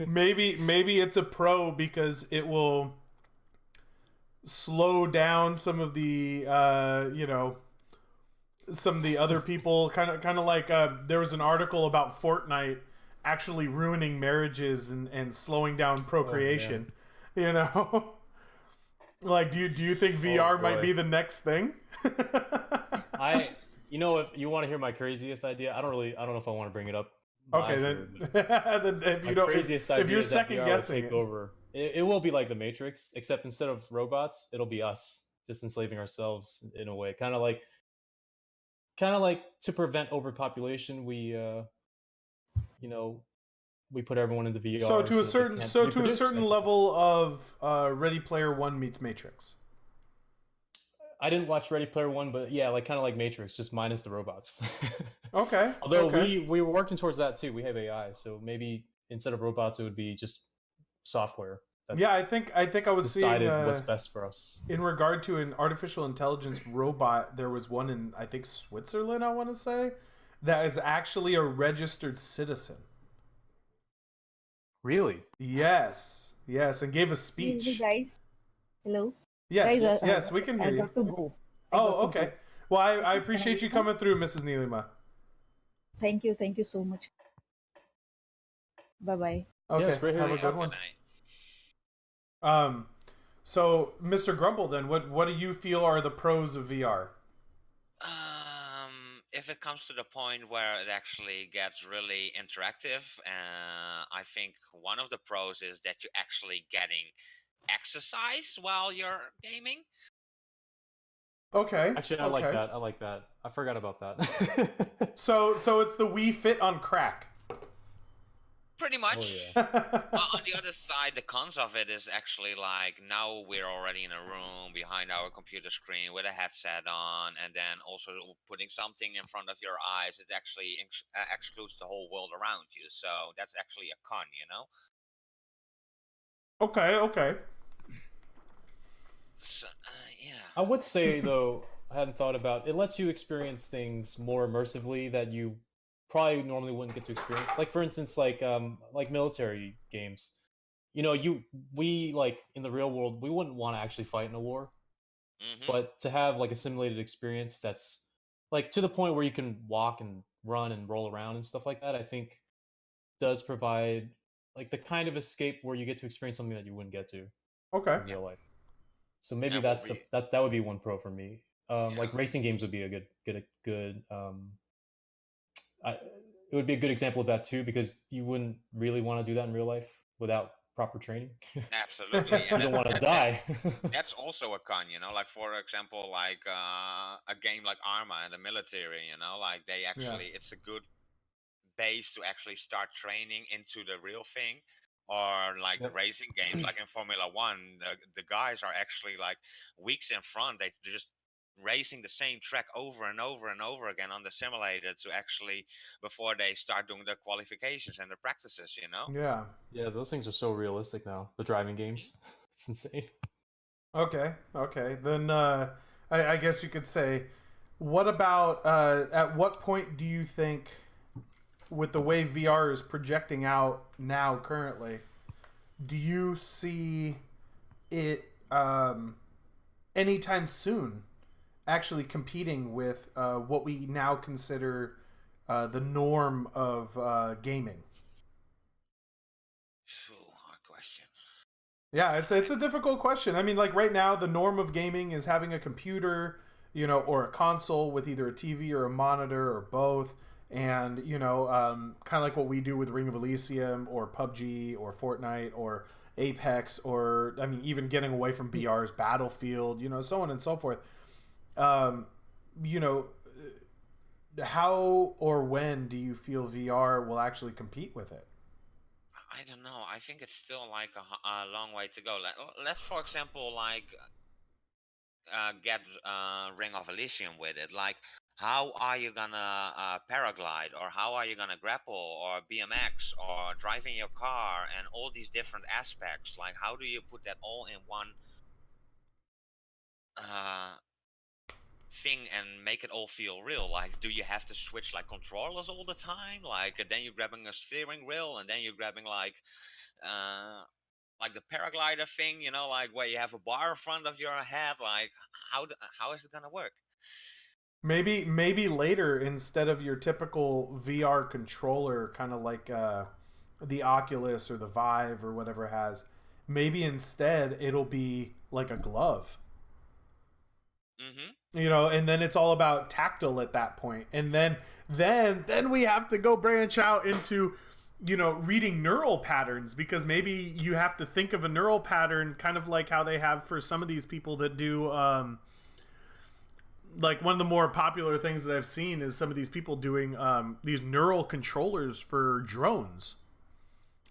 maybe it's a pro because it will slow down some of the some of the other people. Kind of like there was an article about Fortnite actually ruining marriages and slowing down procreation. Like, do you think VR might be the next thing? If you want to hear my craziest idea, I don't know if I want to bring it up. Okay, then if you don't, if you're second guessing take over, it will be like the Matrix, except instead of robots, it'll be us just enslaving ourselves in a way, kind of like to prevent overpopulation. We put everyone into VR. So to a certain level of Ready Player One meets Matrix. I didn't watch Ready Player One, but yeah, kind of like Matrix, just minus the robots. Okay. Although we were working towards that too. We have AI, so maybe instead of robots, it would be just software. I think I was seeing what's best for us. In regard to an artificial intelligence robot, there was one in I think Switzerland, I want to say, that is actually a registered citizen. Really? Yes, and gave a speech. Hey guys, hello. Yes, Guys, yes, we can hear I you. got to go. Oh, okay. Well, I appreciate you coming through, Mrs. Neelima. Thank you so much. Bye bye. Okay, it's great have hearing a your good thoughts. one. So Mr. Grumble, then what do you feel are the pros of VR? If it comes to the point where it actually gets really interactive, I think one of the pros is that you're actually getting exercise while you're gaming. Okay. Actually, I like that. I like that. I forgot about that. So it's the Wii Fit on crack. Pretty much. yeah. Well, on the other side, the cons of it is actually like now we're already in a room behind our computer screen with a headset on, and then also putting something in front of your eyes. It actually excludes the whole world around you. So that's actually a con, you know. Okay. So, yeah. I would say though, I hadn't thought about it. Lets you experience things more immersively that you probably normally wouldn't get to experience. Like for instance, like military games. You know, we like in the real world, we wouldn't want to actually fight in a war, but to have like a simulated experience that's like to the point where you can walk and run and roll around and stuff like that, I think does provide like the kind of escape where you get to experience something that you wouldn't get to Okay. in real life. So maybe That that's will be- that would be one pro for me. Like Yeah. racing games would be a good it would be a good example of that too, because you wouldn't really want to do that in real life without proper training. Absolutely. You And don't want to that- die. that's also a con, you know, like for example, like a game like Arma in the military, you know, like they actually, it's a good base to actually start training into the real thing. Or like Yep. racing games, like in Formula One, the guys are actually like weeks in front. They're just racing the same track over and over and over again on the simulator to actually before they start doing their qualifications and their practices, you know. Yeah. Yeah, those things are so realistic now. The driving games, it's insane. Okay. Then I guess you could say, what about at what point do you think, with the way VR is projecting out now currently, do you see it anytime soon actually competing with what we now consider the norm of gaming? Hard question. Yeah, it's a difficult question. I mean, like right now, the norm of gaming is having a computer, or a console with either a TV or a monitor or both, and kind of like what we do with Ring of Elysium or PUBG or Fortnite or Apex, or I mean, even getting away from BR's Battlefield, so on and so forth. You know, how or when do you feel VR will actually compete with it? I don't know. I think it's still like a long way to go. Let's, for example, like get Ring of Elysium with it. Like, how are you gonna paraglide, or how are you gonna grapple, or BMX, or driving your car, and all these different aspects? Like, how do you put that all in one uh, thing and make it all feel real? Like, do you have to switch like controllers all the time? Like, then you're grabbing a steering wheel, and then you're grabbing like the paraglider thing, you know, like where you have a bar in front of your head. Like, how is it gonna work? Maybe later, instead of your typical VR controller, kind of like the Oculus or the Vive or whatever has, maybe instead it'll be like a glove. And then it's all about tactile at that point. And then we have to go branch out into reading neural patterns, because maybe you have to think of a neural pattern kind of like how they have for some of these people that do like one of the more popular things that I've seen is some of these people doing these neural controllers for drones.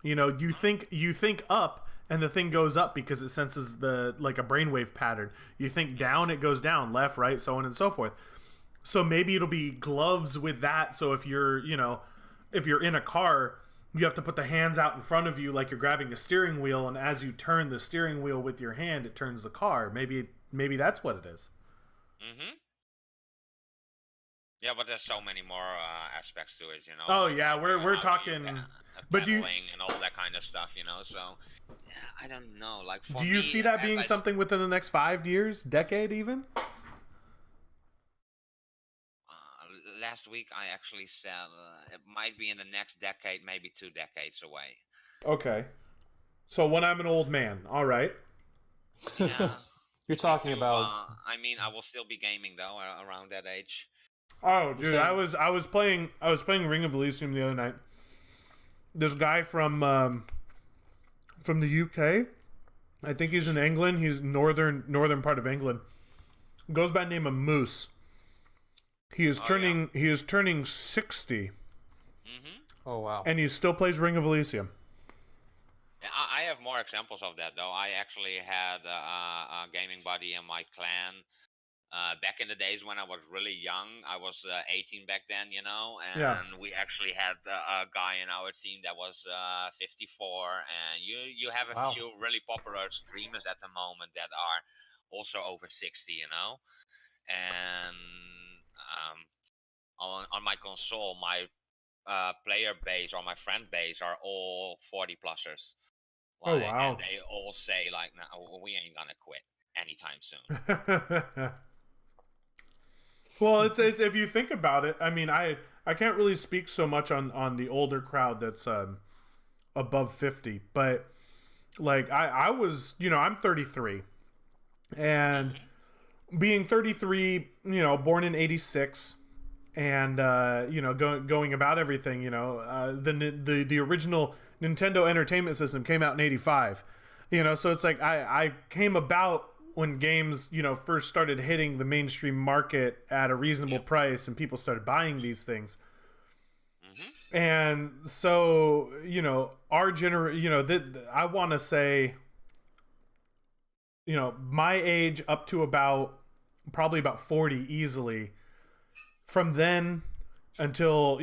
You think up and the thing goes up because it senses like a brainwave pattern. You think down, it goes down, left, right, so on and so forth. So maybe it'll be gloves with that. So if you're in a car, you have to put the hands out in front of you like you're grabbing a steering wheel, and as you turn the steering wheel with your hand, it turns the car. Maybe that's what it is. Yeah, but there's so many more aspects to it, you know. Oh like, yeah, we're talking. But do you, and all that kind of stuff, you know. So yeah, I don't know. Like, for do you me, see that being something within the next 5 years, decade, even? last week. I actually said it might be in the next decade, maybe 2 decades away. Okay. So when I'm an old man, all right. Yeah. You're talking about. I mean, I will still be gaming though around that age. Oh, You're dude, saying- I was playing Ring of Elysium the other night. This guy from the UK, I think he's in England. He's northern part of England. Goes by the name of Moose. He is turning 60, Oh wow. and he still plays Ring of Elysium. Yeah, I have more examples of that though. I actually had a gaming buddy in my clan. Back in the days when I was really young, I was 18 back then, and Yeah. we actually had a guy in our team that was 54, and you have a Wow. few really popular streamers at the moment that are also over 60, and on my console, my player base or my friend base are all 40 plussers. Oh, wow. And they all say like, "No, we ain't gonna quit anytime soon." Well, it's if you think about it. I mean, I can't really speak so much on the older crowd that's above 50, but like I was, I'm 33, and being 33, born in 86, and going about everything, the original Nintendo Entertainment System came out in 85, so it's like I came about when games first started hitting the mainstream market at a reasonable price, and people started buying these things. And so our generation, I want to say, my age up to probably about 40 easily. From then until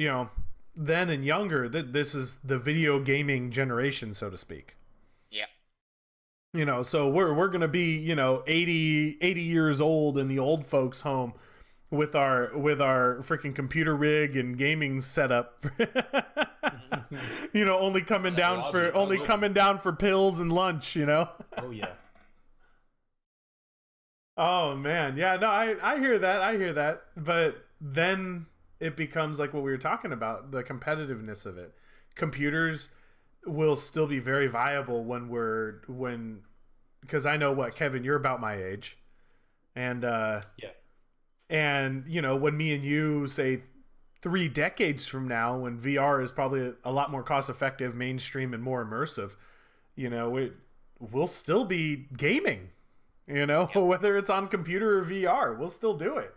then and younger, this is the video gaming generation, so to speak. Yeah. So we're gonna be 80 years old in the old folks' home with our freaking computer rig and gaming setup. Only coming down for pills and lunch. Oh yeah. Oh man, yeah, no, I hear that, but then it becomes like what we were talking about, the competitiveness of it. Computers will still be very viable because I know what, Kevin, you're about my age, and Yeah. and when me and you say 3 decades from now, when VR is probably a lot more cost effective, mainstream, and more immersive, we'll still be gaming. Whether it's on computer or VR, we'll still do it.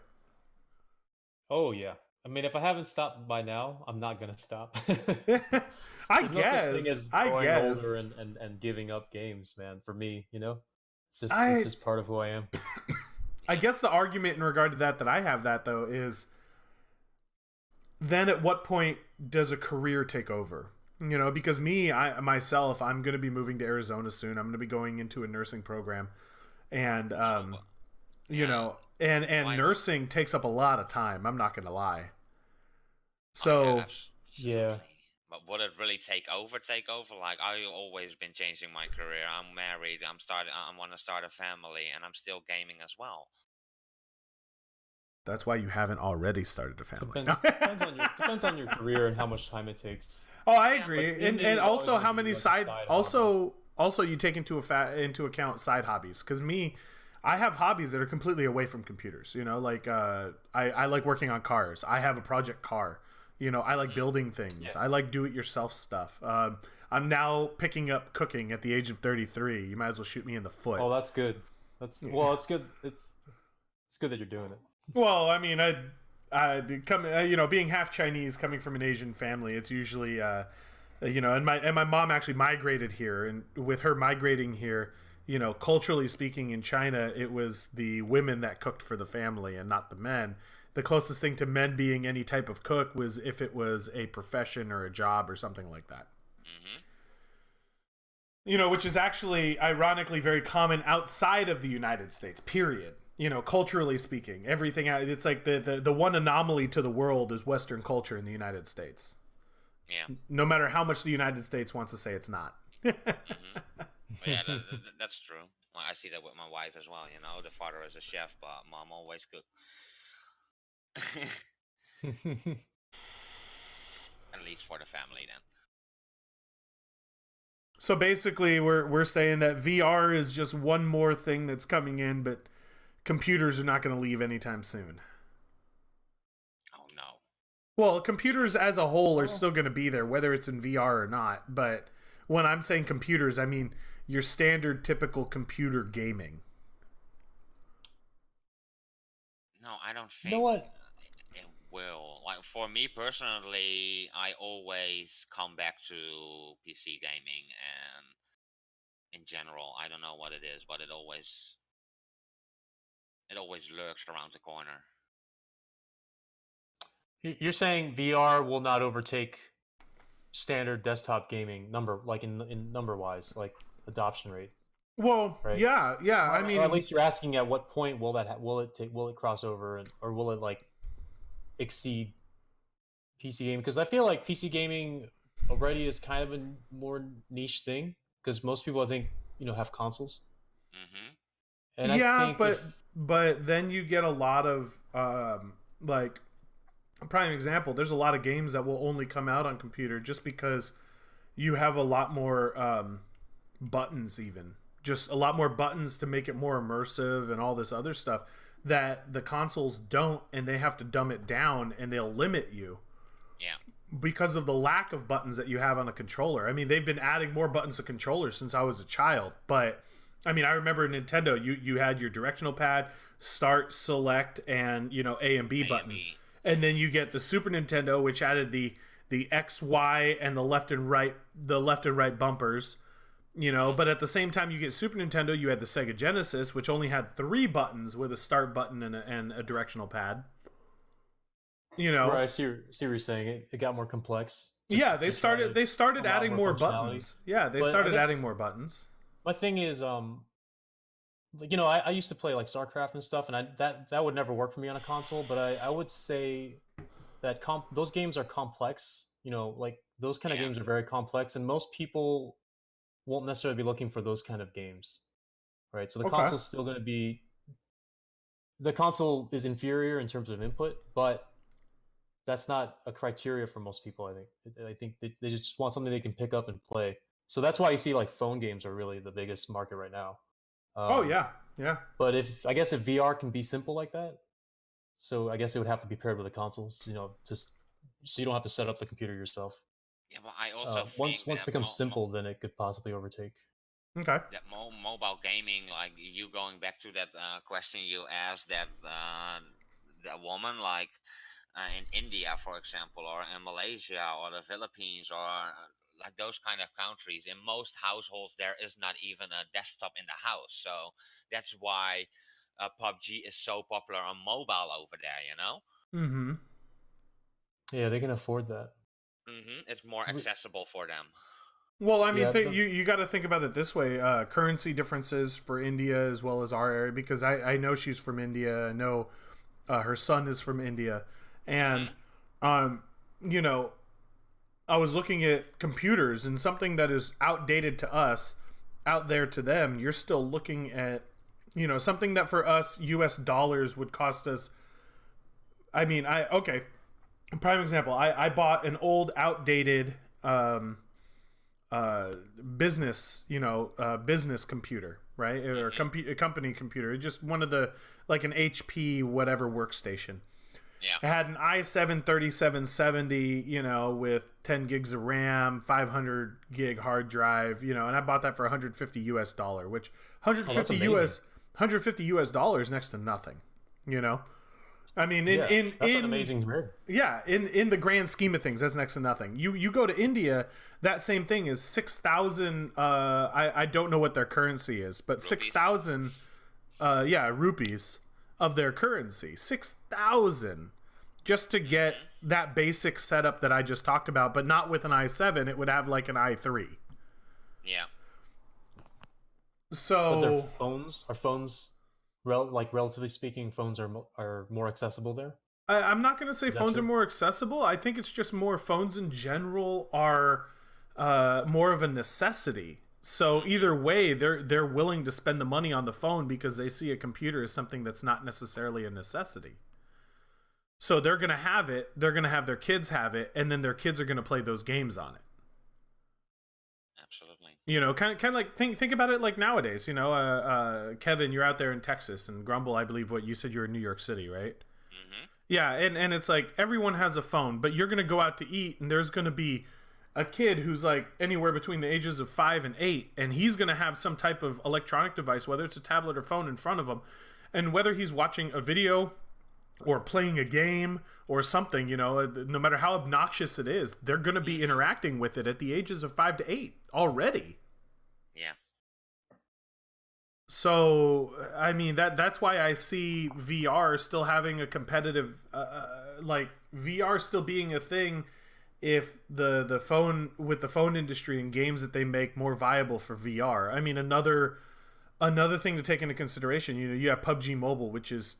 Oh yeah. I mean, if I haven't stopped by now, I'm not gonna stop. I There's no such thing guess. as I growing guess. older and giving up games, man. For me, it's just part of who I am. I guess the argument in regard to that I have that though is, then at what point does a career take over? Because I'm going to be moving to Arizona soon. I'm going to be going into a nursing program, and and nursing takes up a lot of time. I'm not going to lie. So Yeah. But would it really take over? Like, I've always been changing my career. I'm married. I want to start a family, and I'm still gaming as well. that's why you haven't already started a family. Depends on your career and how much time it takes. Oh, I agree, But and gaming is also always how gonna many be like a side side also you take into account side hobbies. Because I have hobbies that are completely away from computers. Like I like working on cars. I have a project car. I like building things. Yeah. I like do-it-yourself stuff. I'm now picking up cooking at the age of 33. You might as well shoot me in the foot. Oh, that's good. It's good. It's good that you're doing it. Well, I mean, being half Chinese, coming from an Asian family, it's usually, and my mom actually migrated here, and with her migrating here, culturally speaking, in China, it was the women that cooked for the family and not the men. The closest thing to men being any type of cook was if it was a profession or a job or something like that. Which is actually ironically very common outside of the United States, period. Culturally speaking, everything, it's like the one anomaly to the world is Western culture in the United States. Yeah. No matter how much the United States wants to say it's not. Yeah, that's true. Well, I see that with my wife as well. The father is a chef, but mom always cook. At least for the family, then. So basically, we're saying that VR is just one more thing that's coming in, but computers are not going to leave anytime soon. Oh no. Well, computers as a whole are still going to be there, whether it's in VR or not. But when I'm saying computers, I mean your standard, typical computer gaming. No, I don't You think know what? it will. Like for me personally, I always come back to PC gaming, and in general, I don't know what it is, but it always lurks around the corner. You're saying VR will not overtake standard desktop gaming in number wise, like adoption rate, Well, right? yeah. I Or at mean, least you're asking at what point will it cross over or will it like exceed PC gaming? Because I feel like PC gaming already is kind of a more niche thing because most people I think have consoles, Mm-hmm. and I yeah, think if but then you get a lot of like a prime example. There's a lot of games that will only come out on computer just because you have a lot more buttons, even just a lot more buttons to make it more immersive and all this other stuff that the consoles don't, and they have to dumb it down and they'll limit you Yeah. because of the lack of buttons that you have on a controller. I mean, they've been adding more buttons to controllers since I was a child, but I mean, I remember Nintendo, you had your directional pad, start, select, and A and B button. And then you get the Super Nintendo, which added the X, Y, and the left and right bumpers. But at the same time you get Super Nintendo, you had the Sega Genesis, which only had 3 buttons with a start button and a directional pad. Right, I see what you're saying. It got more complex. Yeah, they started adding more functionality. buttons. Yeah, they But I started guess adding more buttons. My thing is, I used to play like StarCraft and stuff, and that would never work for me on a console. But I would say that those games are complex. Like those kind of games are very complex, and most people won't necessarily be looking for those kind of games, right? So the Okay. console's still going to be the console is inferior in terms of input, but that's not a criteria for most people. I think they just want something they can pick up and play. So that's why you see like phone games are really the biggest market right now. Oh yeah. But I guess if VR can be simple like that, so I guess it would have to be paired with a console, just so you don't have to set up the computer yourself. Yeah, but I also once think it becomes simple, then it could possibly overtake. Okay. that mobile gaming, like you going back to that question you asked that woman, like in India, for example, or in Malaysia, or the Philippines, or like those kind of countries, in most households there is not even a desktop in the house. So that's why PUBG is so popular on mobile over there. Mm-hmm. Yeah, they can afford that. It's more accessible for them. Well, I mean, Yeah, you got to think about it this way: currency differences for India as well as our area. Because I know she's from India. I know her son is from India, and I was looking at computers, and something that is outdated to us, out there to them, you're still looking at something that for us U.S. dollars would cost us. I mean, prime example. I bought an old, outdated. Business, business computer, right? Or a company computer. Just one of the, like an HP whatever workstation. Yeah. It had an i7 3770, with 10 gigs of RAM, 500 gig hard drive, and I bought that for $150 US, which 150 US dollars next to nothing, I mean, that's an amazing rig. Yeah, in the grand scheme of things, that's next to nothing. You go to India, that same thing is 6,000. I don't know what their currency is, but 6,000. Rupees of their currency. 6,000 just to get that basic setup that I just talked about, but not with an i7. It would have like an i3. Yeah. So But their phones. Relatively speaking, phones are more accessible there. I'm not going to say phones true? are more accessible. I think it's just more phones in general are more of a necessity. So either way, they're willing to spend the money on the phone because they see a computer as something that's not necessarily a necessity. So they're going to have it. They're going to have their kids have it, and then their kids are going to play those games on it. Absolutely. You know, kind of like think about it like nowadays. You know, Kevin, you're out there in Texas, and Grumble, I believe what you said you're in New York City, right? Mm-hmm. Yeah, and it's like everyone has a phone, but you're going to go out to eat, and there's going to be a kid who's like anywhere between the ages of 5 and 8, and he's going to have some type of electronic device, whether it's a tablet or phone in front of him, and whether he's watching a video or playing a game or something, you know, no matter how obnoxious it is, they're going to be interacting with it at the ages of 5 to 8 already. Yeah. So, I mean, that's why I see VR still having a competitive, like VR still being a thing if the phone, with the phone industry and games that they make more viable for VR. I mean, another thing to take into consideration, you know, you have PUBG Mobile, which is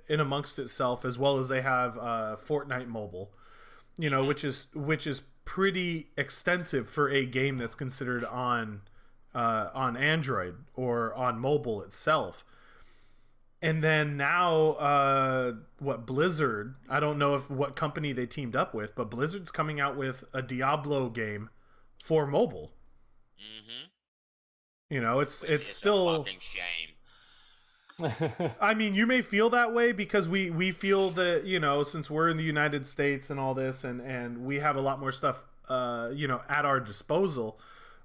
in amongst itself, as well as they have Fortnite Mobile, you know, which is pretty extensive for a game that's considered on Android or on mobile itself. And then now, what Blizzard? I don't know what company they teamed up with, but Blizzard's coming out with a Diablo game for mobile. Mm-hmm. You know, it's still still a fucking shame. I mean, you may feel that way because we feel that, you know, since we're in the United States and all this, and we have a lot more stuff, you know, at our disposal.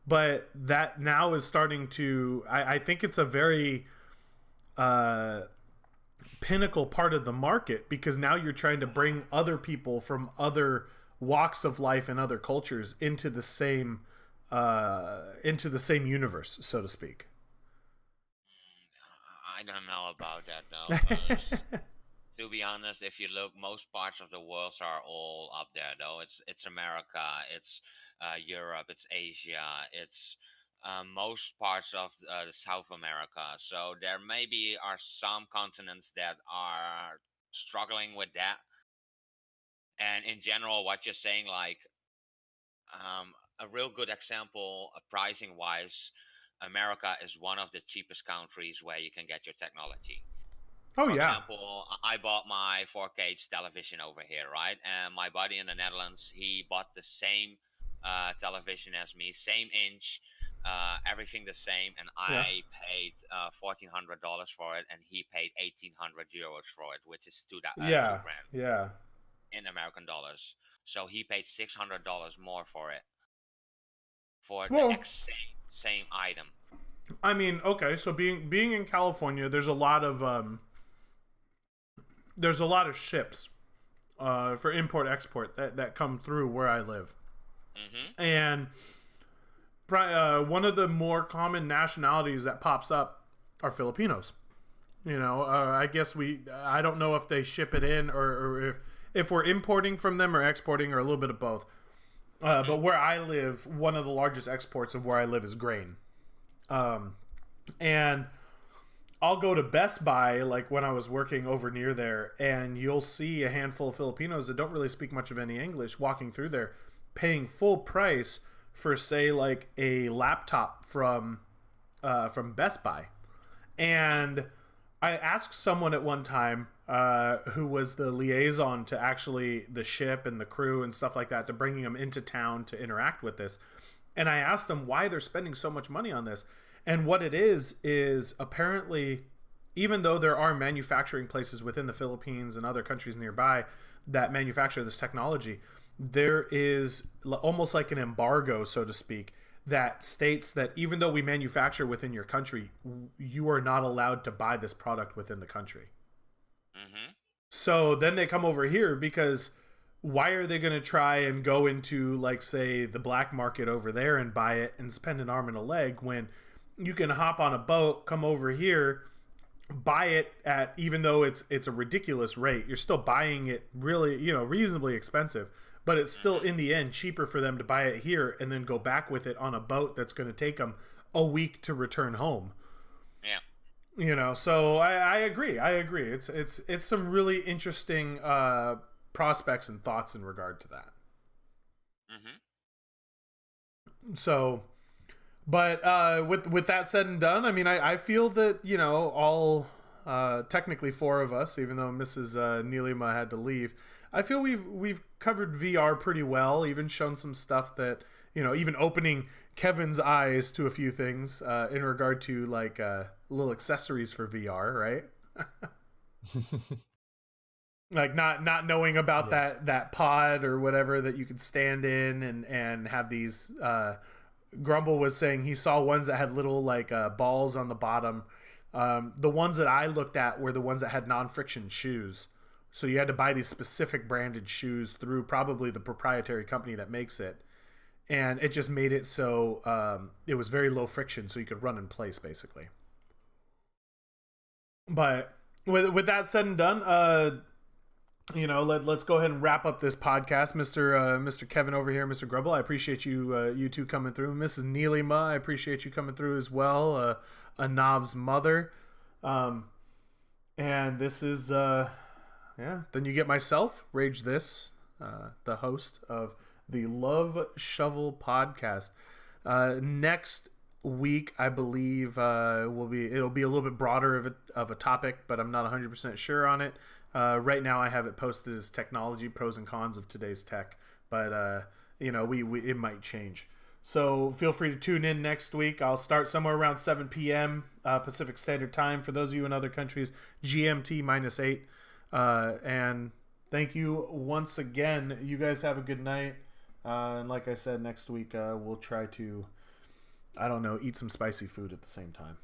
But that now is starting to, I think it's a very pinnacle part of the market, because now you're trying to bring other people from other walks of life and other cultures into the same universe, so to speak. I don't know about that though. To be honest, if you look, most parts of the world are all up there though. It's America, it's Europe, it's Asia, it's most parts of South America. So there maybe are some continents that are struggling with that. And in general, what you're saying, like a real good example, pricing wise, America is one of the cheapest countries where you can get your technology. Oh For yeah. example, I bought my 4K television over here, right? And my buddy in the Netherlands, he bought the same television as me, same inch, everything the same, and I paid $1,400 for it, and he paid 1,800 euros for it, which is two Yeah. grand Yeah. in American dollars. So he paid $600 more for it, for the Well, same item. I mean, okay, so being in California, there's a lot of ships for import export that come through where I live. Mm-hmm. And one of the more common nationalities that pops up are Filipinos. You know, I guess I don't know if they ship it in or if we're importing from them or exporting, or a little bit of both. But where I live, one of the largest exports of where I live is grain. And I'll go to Best Buy, like when I was working over near there, and you'll see a handful of Filipinos that don't really speak much of any English walking through there, paying full price for, say, like a laptop from Best Buy. And I asked someone at one time who was the liaison to actually the ship and the crew and stuff like that, to bringing them into town to interact with this. And I asked them why they're spending so much money on this. And what it is apparently, even though there are manufacturing places within the Philippines and other countries nearby that manufacture this technology, there is almost like an embargo, so to speak, that states that even though we manufacture within your country, you are not allowed to buy this product within the country. Mm-hmm. So then they come over here, because why are they going to try and go into, like, say, the black market over there and buy it and spend an arm and a leg, when you can hop on a boat, come over here, buy it at, even though it's a ridiculous rate, you're still buying it really, you know, reasonably expensive, but it's still in the end cheaper for them to buy it here and then go back with it on a boat that's going to take them a week to return home. Yeah. You know, so I agree. It's some really interesting prospects and thoughts in regard to that. Mm-hmm. So, but with that said and done, I mean, I feel that, you know, technically 4 of us, even though Mrs. Neelima had to leave. I feel we've covered VR pretty well, even shown some stuff that, even opening Kevin's eyes to a few things in regard to like little accessories for VR, right? Like not knowing about that pod or whatever that you could stand in and have these. Grumble was saying he saw ones that had little like balls on the bottom. The ones that I looked at were the ones that had non-friction shoes. So you had to buy these specific branded shoes through probably the proprietary company that makes it. And it just made it so it was very low friction, so you could run in place, basically. But with that said and done, let's go ahead and wrap up this podcast. Mr. Kevin over here, Mr. Grubble, I appreciate you two coming through. Mrs. Neelima, I appreciate you coming through as well. Anav's mother. And this is... then you get myself, Rage This, the host of the Love Shovel podcast. Next week, I believe, it'll be a little bit broader of a topic, but I'm not 100% sure on it. Right now, I have it posted as technology pros and cons of today's tech, but it might change. So feel free to tune in next week. I'll start somewhere around 7 p.m. Pacific Standard Time for those of you in other countries. GMT -8. And thank you once again. You guys have a good night. And like I said, next week we'll try to, I don't know, eat some spicy food at the same time.